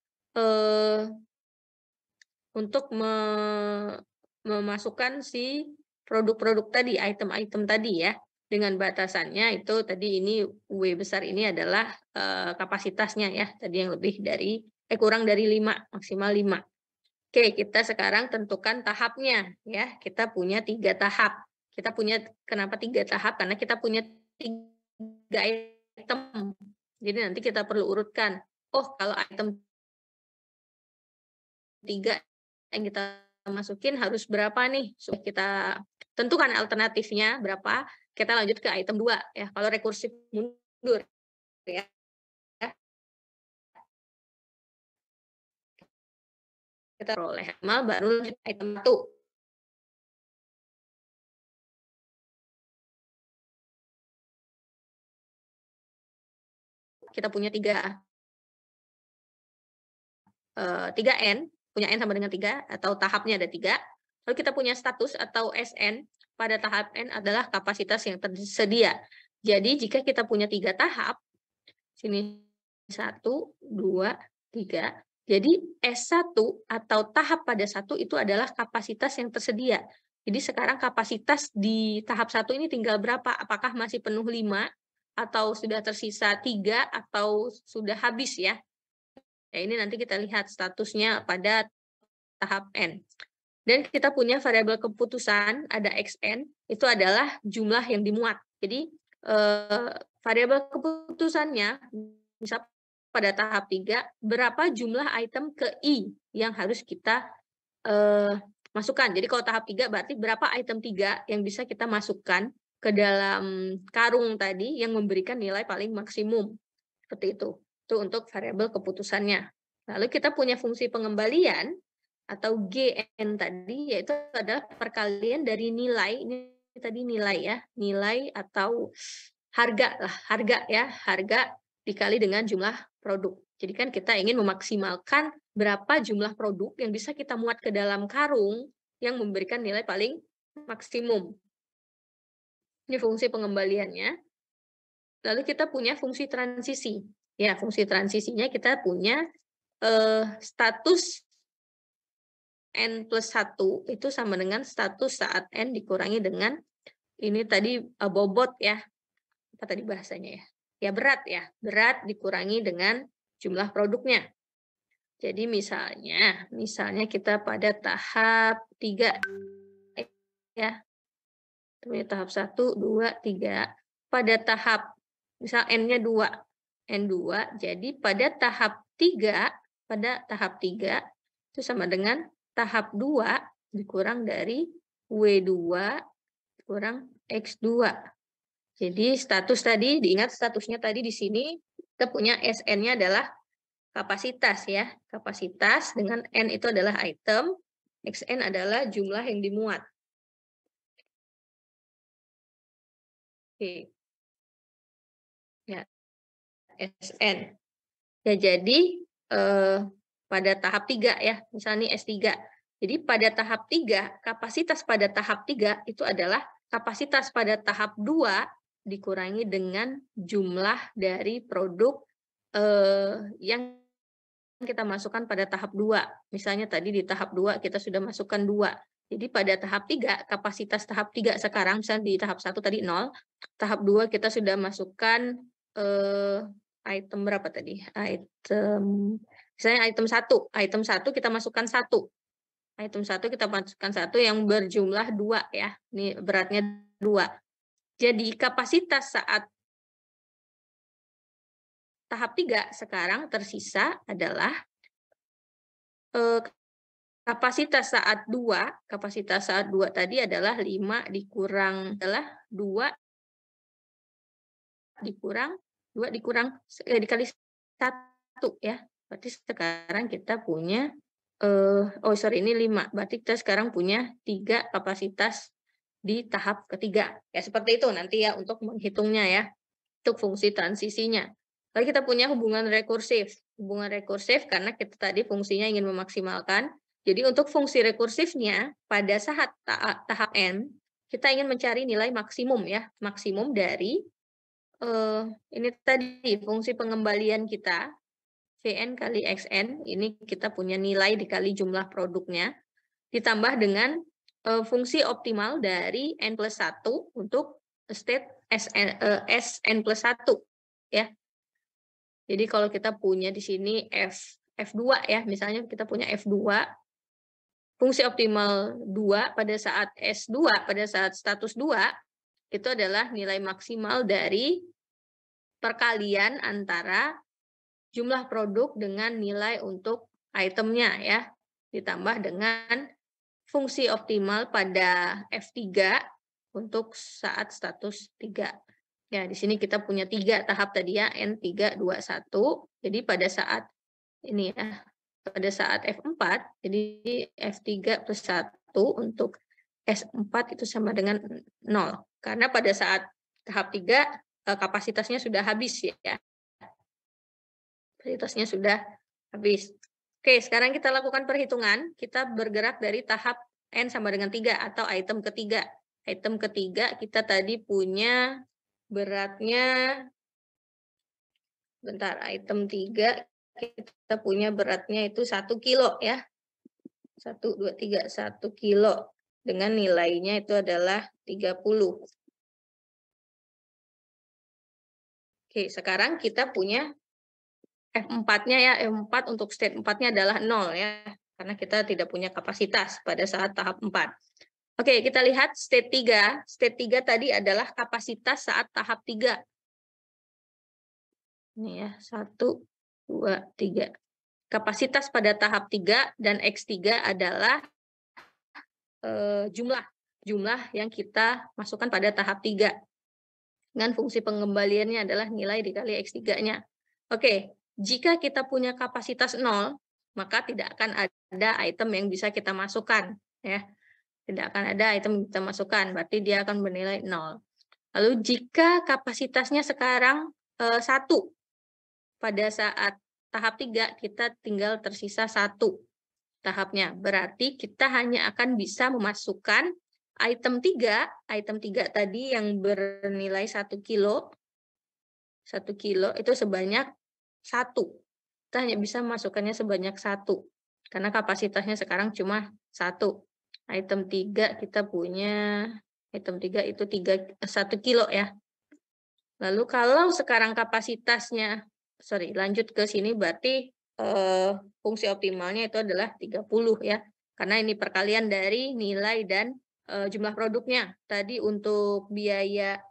memasukkan si produk-produk tadi, item-item tadi ya. Dengan batasannya itu tadi ini W besar ini adalah kapasitasnya ya. Tadi yang kurang dari 5, maksimal 5. Oke, kita sekarang tentukan tahapnya ya. Kita punya 3 tahap. Kenapa 3 tahap? Karena kita punya 3 item. Jadi nanti kita perlu urutkan. Oh, kalau item 3 yang kita masukin harus berapa nih? Supaya kita tentukan alternatifnya berapa, kita lanjut ke item 2 ya. Kalau rekursif mundur ya. Kita peroleh baru lanjut item 1. Kita punya 3N, punya N sama dengan 3 atau tahapnya ada 3. Lalu kita punya status atau SN, pada tahap N adalah kapasitas yang tersedia. Jadi jika kita punya 3 tahap, sini 1, 2, 3. Jadi S1 atau tahap pada 1 itu adalah kapasitas yang tersedia. Jadi sekarang kapasitas di tahap 1 ini tinggal berapa? Apakah masih penuh 5 atau sudah tersisa 3 atau sudah habis ya? Ya ini nanti kita lihat statusnya pada tahap N. Dan kita punya variabel keputusan, ada XN, itu adalah jumlah yang dimuat. Jadi, variabel keputusannya, misal pada tahap 3, berapa jumlah item ke I yang harus kita masukkan. Jadi kalau tahap 3 berarti berapa item 3 yang bisa kita masukkan ke dalam karung tadi yang memberikan nilai paling maksimum. Seperti itu. Itu untuk variabel keputusannya. Lalu kita punya fungsi pengembalian atau GN tadi, yaitu adalah perkalian dari nilai, ini tadi nilai ya, nilai atau harga lah, harga ya, harga dikali dengan jumlah produk. Jadi kan kita ingin memaksimalkan berapa jumlah produk yang bisa kita muat ke dalam karung yang memberikan nilai paling maksimum. Ini fungsi pengembaliannya. Lalu kita punya fungsi transisi. Ya, fungsi transisinya kita punya status N+1 itu sama dengan status saat N dikurangi dengan ini tadi bobot ya. Apa tadi bahasanya ya? Ya berat ya, berat dikurangi dengan jumlah produknya. Jadi misalnya kita pada tahap 3 ya. Tahap 1, 2, 3. Pada tahap misal N-nya 2. N2, jadi pada tahap 3 itu sama dengan tahap 2 dikurang dari W2 kurang X2. Jadi status tadi, diingat statusnya tadi di sini, kita punya SN-nya adalah kapasitas ya. Kapasitas dengan N itu adalah item, XN adalah jumlah yang dimuat. Oke. Ya, SN. Ya, jadi pada tahap 3 ya, misalnya ini S3. Jadi pada tahap 3, kapasitas pada tahap 3 itu adalah kapasitas pada tahap 2 dikurangi dengan jumlah dari produk yang kita masukkan pada tahap 2. Misalnya tadi di tahap 2 kita sudah masukkan 2. Jadi pada tahap 3, kapasitas tahap 3 sekarang, misalnya di tahap 1 tadi 0, tahap 2 kita sudah masukkan item berapa tadi? Misalnya item 1 kita masukkan 1. Item 1 kita masukkan 1 yang berjumlah 2 ya. Ini beratnya 2. Jadi kapasitas saat tahap 3 sekarang tersisa adalah kapasitas saat 2 tadi adalah 5 dikurang adalah 2 dikali 1 ya. Berarti sekarang kita punya ini 5. Berarti kita sekarang punya 3 kapasitas di tahap ketiga. Ya seperti itu nanti ya untuk menghitungnya ya. Untuk fungsi transisinya. Lalu kita punya hubungan rekursif. Hubungan rekursif karena kita tadi fungsinya ingin memaksimalkan. Jadi untuk fungsi rekursifnya pada saat tahap N, kita ingin mencari nilai maksimum ya. Maksimum dari ini tadi fungsi pengembalian kita, Vn kali Xn, ini kita punya nilai dikali jumlah produknya, ditambah dengan fungsi optimal dari N+1 untuk state Sn+1 ya. Jadi kalau kita punya di sini F2 ya, misalnya kita punya F2, fungsi optimal 2 pada saat S2, pada saat status 2, itu adalah nilai maksimal dari perkalian antara jumlah produk dengan nilai untuk itemnya ya, ditambah dengan fungsi optimal pada F3 untuk saat status 3. Ya, di sini kita punya 3 tahap tadi ya, N3, 2, 1. Jadi pada saat ini ya, pada saat F4, jadi F3 plus 1 untuk S4 itu sama dengan 0. Karena pada saat tahap 3, kapasitasnya sudah habis ya. Kapasitasnya sudah habis. Oke, sekarang kita lakukan perhitungan. Kita bergerak dari tahap N sama dengan 3 atau item ketiga. Item ketiga kita tadi punya beratnya, bentar, item 3 kita punya beratnya itu 1 kilo ya. 1, 2, 3, 1 kilo. dengan nilainya itu adalah 30. Oke, sekarang kita punya F4-nya ya, F4 untuk state 4-nya adalah 0 ya, karena kita tidak punya kapasitas pada saat tahap 4. Oke, kita lihat state 3. State 3 tadi adalah kapasitas saat tahap 3. Ini ya, 1, 2, 3. Kapasitas pada tahap 3 dan X3 adalah jumlah yang kita masukkan pada tahap 3. Dengan fungsi pengembaliannya adalah nilai dikali X3-nya. Oke, jika kita punya kapasitas 0, maka tidak akan ada item yang bisa kita masukkan. Ya. Tidak akan ada item yang kita masukkan, berarti dia akan bernilai 0. Lalu jika kapasitasnya sekarang 1, pada saat tahap 3 kita tinggal tersisa 1 tahapnya. Berarti kita hanya akan bisa memasukkan item 3 tadi yang bernilai 1 kilo, 1 kilo itu sebanyak 1. Kita hanya bisa memasukkannya sebanyak 1, karena kapasitasnya sekarang cuma 1. Item 3 kita punya, item 3 itu 1 kilo ya. Lalu kalau sekarang kapasitasnya, lanjut ke sini berarti fungsi optimalnya itu adalah 30 ya. Karena ini perkalian dari nilai dan jumlah produknya. Tadi untuk biaya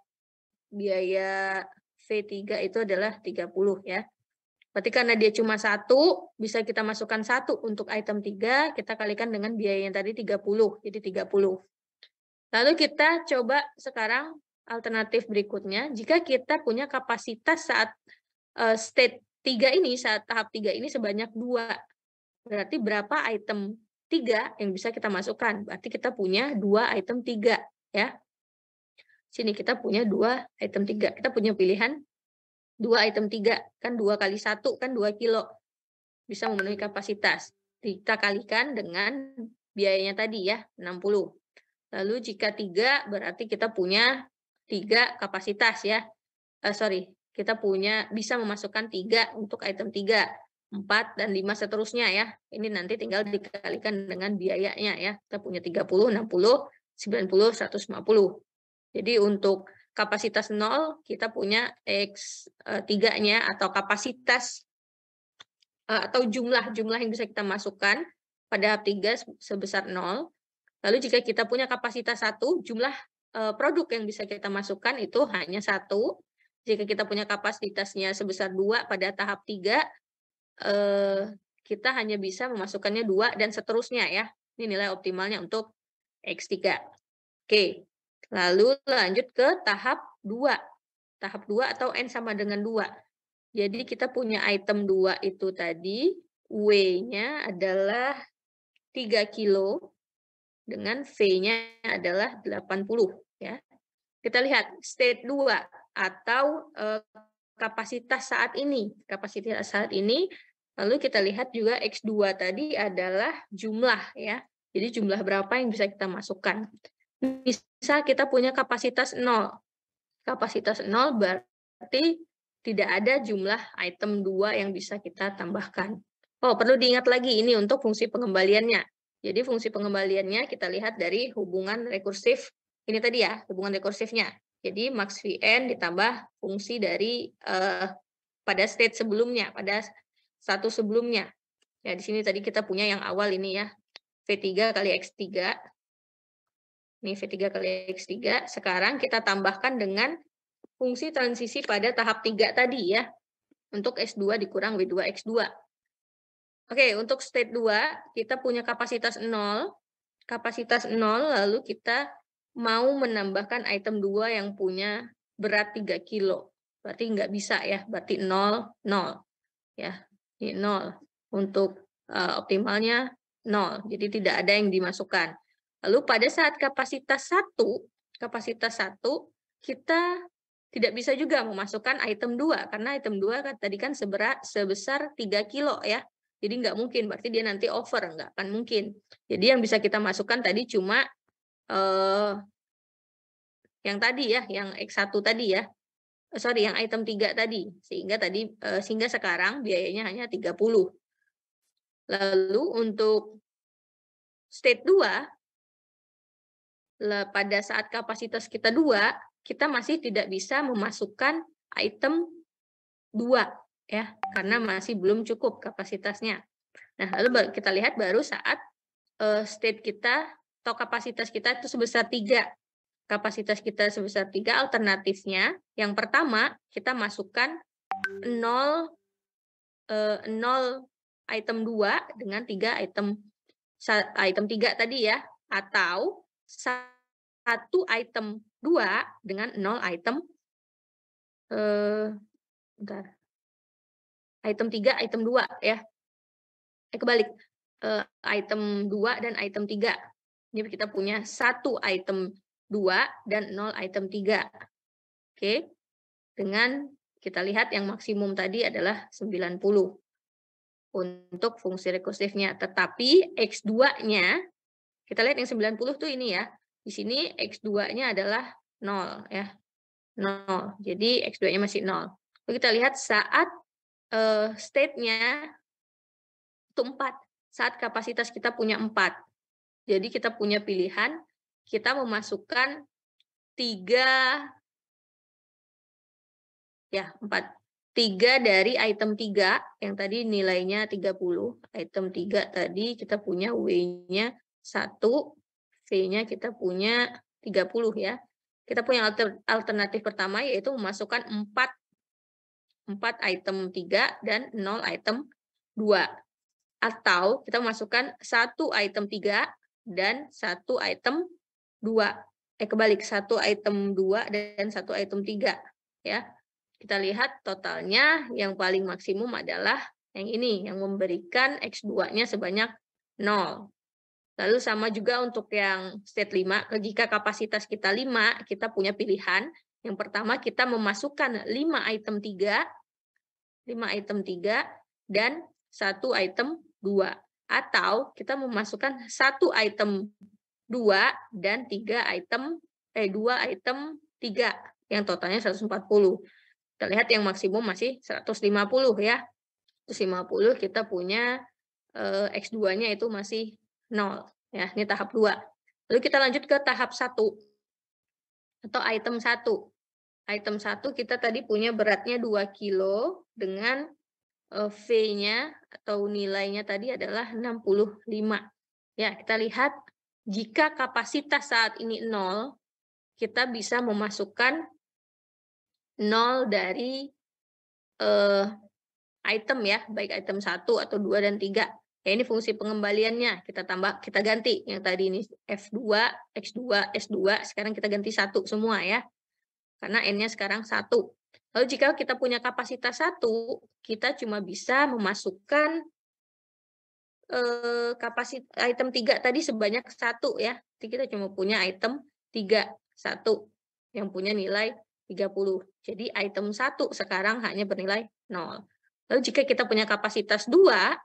V3 itu adalah 30 ya. Berarti karena dia cuma 1, bisa kita masukkan 1 untuk item 3, kita kalikan dengan biayanya tadi 30, jadi 30. Lalu kita coba sekarang alternatif berikutnya, jika kita punya kapasitas saat state 3 ini, saat tahap 3 ini sebanyak 2. Berarti berapa item 3 yang bisa kita masukkan? Berarti kita punya 2 item 3 ya. Sini kita punya 2 item 3. Kita punya pilihan 2 item 3, kan 2 kali 1 kan 2 kilo. Bisa memenuhi kapasitas. Kita kalikan dengan biayanya tadi ya, 60. Lalu jika 3 berarti kita punya 3 kapasitas ya. Kita bisa memasukkan 3 untuk item 3, 4, dan 5 seterusnya ya. Ini nanti tinggal dikalikan dengan biayanya ya. Kita punya 30, 60, 90, 150. Jadi untuk kapasitas 0 kita punya X3-nya atau kapasitas atau jumlah yang bisa kita masukkan pada tahap 3 sebesar 0. Lalu jika kita punya kapasitas 1, jumlah produk yang bisa kita masukkan itu hanya 1. Jika kita punya kapasitasnya sebesar 2 pada tahap 3, kita hanya bisa memasukkannya 2 dan seterusnya ya. Ini nilai optimalnya untuk X3. Oke, lalu lanjut ke tahap 2. Tahap 2 atau N sama dengan 2. Jadi kita punya item 2 itu tadi, W-nya adalah 3 kilo, dengan V-nya adalah 80 ya. Kita lihat state 2 atau kapasitas saat ini. Kapasitas saat ini, lalu kita lihat juga X2 tadi adalah jumlah ya. Jadi jumlah berapa yang bisa kita masukkan. Misal kita punya kapasitas 0. Kapasitas 0 berarti tidak ada jumlah item 2 yang bisa kita tambahkan. Oh, perlu diingat lagi ini untuk fungsi pengembaliannya. Jadi fungsi pengembaliannya kita lihat dari hubungan rekursif. Ini tadi ya, hubungan rekursifnya. Jadi max Vn ditambah fungsi dari pada state sebelumnya, pada satu sebelumnya. Ya, di sini tadi kita punya yang awal ini ya, V3 kali X3. Ini V3 kali X3. Sekarang kita tambahkan dengan fungsi transisi pada tahap 3 tadi ya. Untuk S2 dikurang W2X2. Oke, untuk state 2, kita punya kapasitas 0. Kapasitas 0, lalu kita mau menambahkan item 2 yang punya berat 3 kilo. Berarti nggak bisa ya, berarti 0, 0. Ya, ini 0. Untuk optimalnya 0, jadi tidak ada yang dimasukkan. Lalu pada saat kapasitas 1, kita tidak bisa juga memasukkan item 2, karena item 2 tadi kan sebesar 3 kilo ya. Jadi nggak mungkin, berarti dia nanti over, nggak akan mungkin. Jadi yang bisa kita masukkan tadi cuma yang tadi ya, yang X1 tadi ya. Yang item 3 tadi. Sehingga sekarang biayanya hanya 30. Lalu untuk state 2, pada saat kapasitas kita 2, kita masih tidak bisa memasukkan item 2 ya, karena masih belum cukup kapasitasnya. Nah, lalu kita lihat baru saat state kita atau kapasitas kita itu sebesar 3. Kapasitas kita sebesar 3, alternatifnya yang pertama kita masukkan 0 item 2 dengan 3 item 3 tadi ya, atau 1 item 2 dengan 0 item bentar, item 3, item 2 ya. Kebalik, item 2 dan item 3. Jadi kita punya 1 item 2 dan 0 item 3. Oke. Dengan kita lihat yang maksimum tadi adalah 90 untuk fungsi rekursifnya. Tetapi X2-nya, kita lihat yang 90 tuh ini ya. Di sini X2-nya adalah 0 ya. 0. Jadi X2-nya masih 0. Lalu kita lihat saat state-nya itu 4. Saat kapasitas kita punya 4. Jadi kita punya pilihan, kita memasukkan 3 dari item 3 yang tadi nilainya 30. Item 3 tadi kita punya W-nya 1, V-nya kita punya 30 ya. Kita punya alternatif pertama yaitu memasukkan 4 item 3 dan 0 item 2. Atau kita masukkan 1 item 3 dan 1 item 2. Kebalik, 1 item 2 dan 1 item 3 ya. Kita lihat totalnya yang paling maksimum adalah yang ini, yang memberikan X2-nya sebanyak 0. Lalu sama juga untuk yang state 5, jika kapasitas kita 5, kita punya pilihan. Yang pertama kita memasukkan 5 item 3 dan 1 item 2. Atau kita memasukkan 1 item 2 dan 2 item 3 yang totalnya 140. Kita lihat yang maksimum masih 150 ya. 150 kita punya X2-nya itu masih 0 ya. Ini tahap 2. Lalu kita lanjut ke tahap 1 atau item 1. Item 1 kita tadi punya beratnya 2 kilo dengan V-nya atau nilainya tadi adalah 65. Ya, kita lihat jika kapasitas saat ini 0, kita bisa memasukkan 0 dari item ya, baik item 1 atau 2 dan 3. Ya, ini fungsi pengembaliannya. Kita ganti yang tadi ini F2, X2, S2, sekarang kita ganti 1 semua ya. Karena N-nya sekarang 1. Lalu jika kita punya kapasitas 1, kita cuma bisa memasukkan kapasitas item 3 tadi sebanyak 1 ya. Jadi kita cuma punya item 3, 1 yang punya nilai 30. Jadi item 1 sekarang hanya bernilai 0. Lalu jika kita punya kapasitas 2,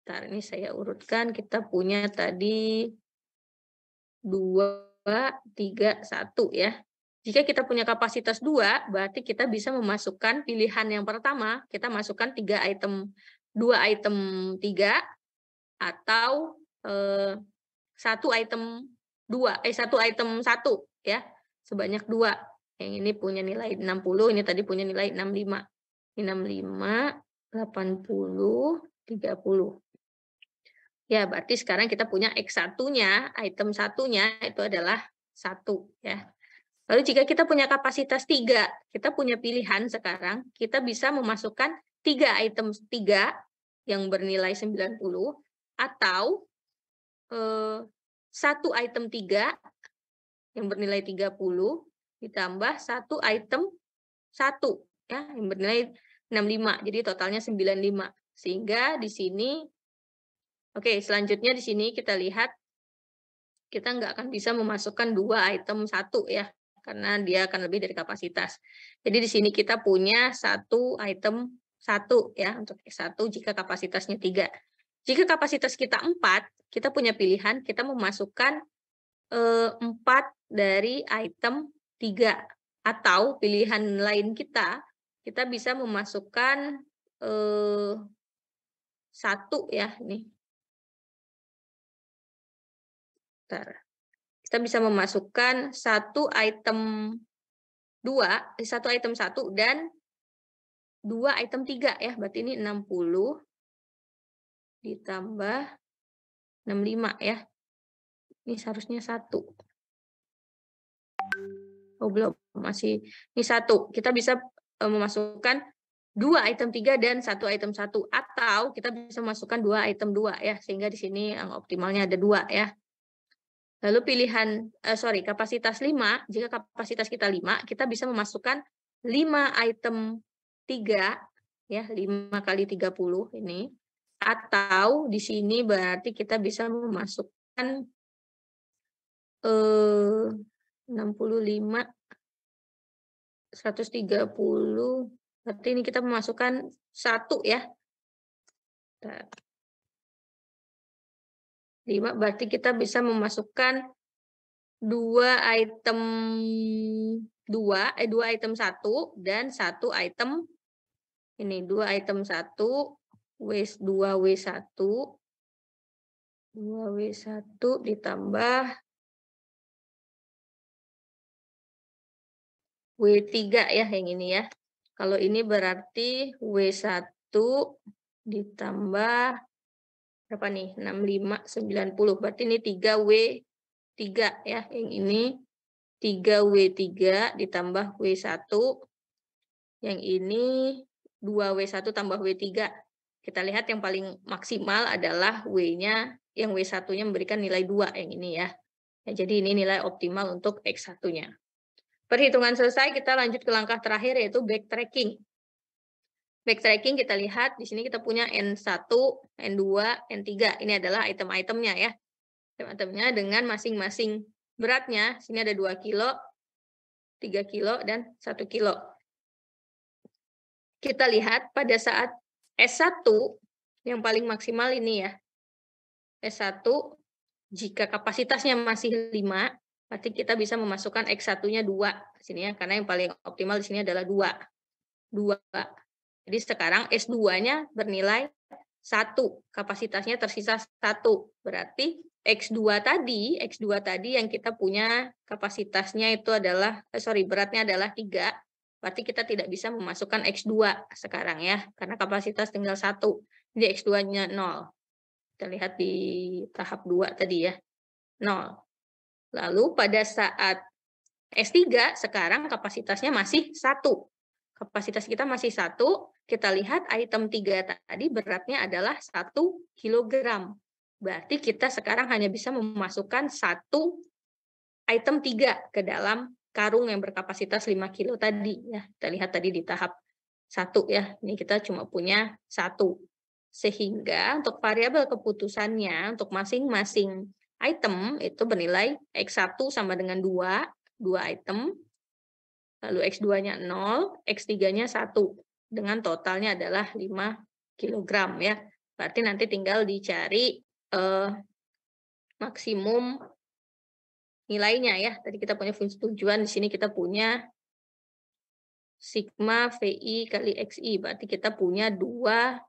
bentar ini saya urutkan, kita punya tadi 2, 3, 1 ya. Jika kita punya kapasitas 2, berarti kita bisa memasukkan pilihan yang pertama, kita masukkan 2 item 3 atau 1 item 1 ya, sebanyak 2. Yang ini punya nilai 60, ini tadi punya nilai 65. Ini 65, 80, 30. Ya, berarti sekarang kita punya X1-nya, item 1-nya itu adalah 1 ya. Lalu jika kita punya kapasitas 3, kita punya pilihan sekarang, kita bisa memasukkan 3 item 3 yang bernilai 90 atau 1 item 3 yang bernilai 30 ditambah 1 item 1 ya yang bernilai 65. Jadi totalnya 95. Sehingga di sini selanjutnya di sini kita lihat kita nggak akan bisa memasukkan 2 item 1 ya karena dia akan lebih dari kapasitas. Jadi di sini kita punya 1 item 1 ya untuk X1 jika kapasitasnya 3. Jika kapasitas kita 4, kita punya pilihan kita memasukkan 4 dari item 3 atau pilihan lain kita bisa memasukkan 1 ya nih. Bentar. kita bisa memasukkan satu item 1 dan 2 item 3 ya. Berarti ini 60 ditambah 65 ya. Ini seharusnya 1. Oh belum, masih ini 1. Kita bisa memasukkan 2 item 3 dan 1 item 1. Atau kita bisa memasukkan 2 item 2 ya. Sehingga di sini yang optimalnya ada 2 ya. Lalu kapasitas 5, jika kapasitas kita 5, kita bisa memasukkan 5 item 3, ya, 5 kali 30 ini. Atau di sini berarti kita bisa memasukkan 65, 130, berarti ini kita memasukkan 1 ya. 5, berarti kita bisa memasukkan 2 item 2 item 1 dan 1 item ini 2 item 1 2W1 ditambah W3 ya yang ini ya. Kalau ini berarti W1 ditambah berapa nih? 65 90. Berarti ini 3W3 ya. Yang ini 3W3 ditambah W1. Yang ini 2W1 tambah W3. Kita lihat yang paling maksimal adalah W-nya, yang W1-nya memberikan nilai 2 yang ini ya. Jadi ini nilai optimal untuk X1-nya. Perhitungan selesai, kita lanjut ke langkah terakhir yaitu backtracking. Backtracking kita lihat di sini kita punya N1, N2, N3. Ini adalah item-itemnya ya. Item-itemnya dengan masing-masing beratnya. Sini ada 2 kilo, 3 kilo, dan 1 kilo. Kita lihat pada saat S1 yang paling maksimal ini ya. S1 jika kapasitasnya masih 5, berarti kita bisa memasukkan X1-nya 2 di sini ya, karena yang paling optimal di sini adalah 2. Jadi sekarang S2-nya bernilai 1, kapasitasnya tersisa 1. Berarti X2 tadi yang kita punya kapasitasnya itu adalah beratnya adalah 3. Berarti kita tidak bisa memasukkan X2 sekarang ya, karena kapasitas tinggal 1. Jadi X2-nya 0. Kita lihat di tahap 2 tadi ya, 0. Lalu pada saat S3 sekarang kapasitasnya masih 1. Kapasitas kita masih 1, kita lihat item 3 tadi beratnya adalah 1 kg. Berarti kita sekarang hanya bisa memasukkan 1 item 3 ke dalam karung yang berkapasitas 5 kilo tadi ya. Kita lihat tadi di tahap 1 ya. Ini kita cuma punya 1. Sehingga untuk variabel keputusannya untuk masing-masing item itu bernilai X1 sama dengan 2 item. Lalu X2-nya 0, X3-nya 1. Dengan totalnya adalah 5 kg ya. Berarti nanti tinggal dicari maksimum nilainya ya. Tadi kita punya fungsi tujuan, di sini kita punya sigma VI kali XI. Berarti kita punya 2,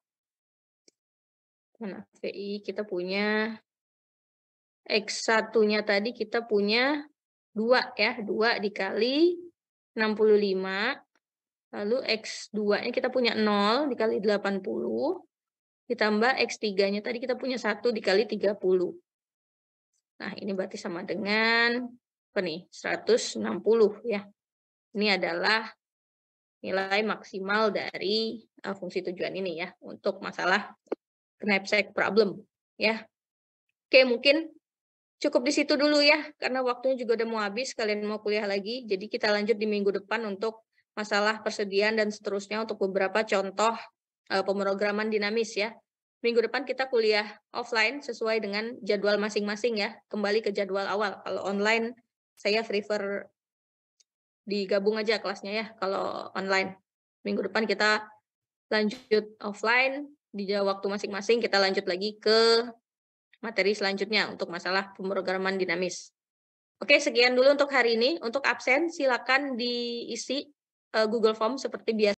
mana VI, kita punya X1-nya tadi kita punya 2 ya. 2 dikali 65. Lalu X2-nya kita punya 0 dikali 80. Ditambah X3-nya tadi kita punya 1 dikali 30. Nah, ini berarti sama dengan apa nih? 160 ya. Ini adalah nilai maksimal dari fungsi tujuan ini ya untuk masalah knapsack problem ya. Oke, mungkin cukup di situ dulu ya karena waktunya juga udah mau habis, kalian mau kuliah lagi. Jadi kita lanjut di minggu depan untuk masalah persediaan dan seterusnya untuk beberapa contoh pemrograman dinamis ya. Minggu depan kita kuliah offline sesuai dengan jadwal masing-masing ya. Kembali ke jadwal awal. Kalau online saya prefer digabung aja kelasnya ya kalau online. Minggu depan kita lanjut offline, di waktu masing-masing kita lanjut lagi ke materi selanjutnya untuk masalah pemrograman dinamis. Oke, sekian dulu untuk hari ini. Untuk absen silakan diisi Google Form seperti biasa.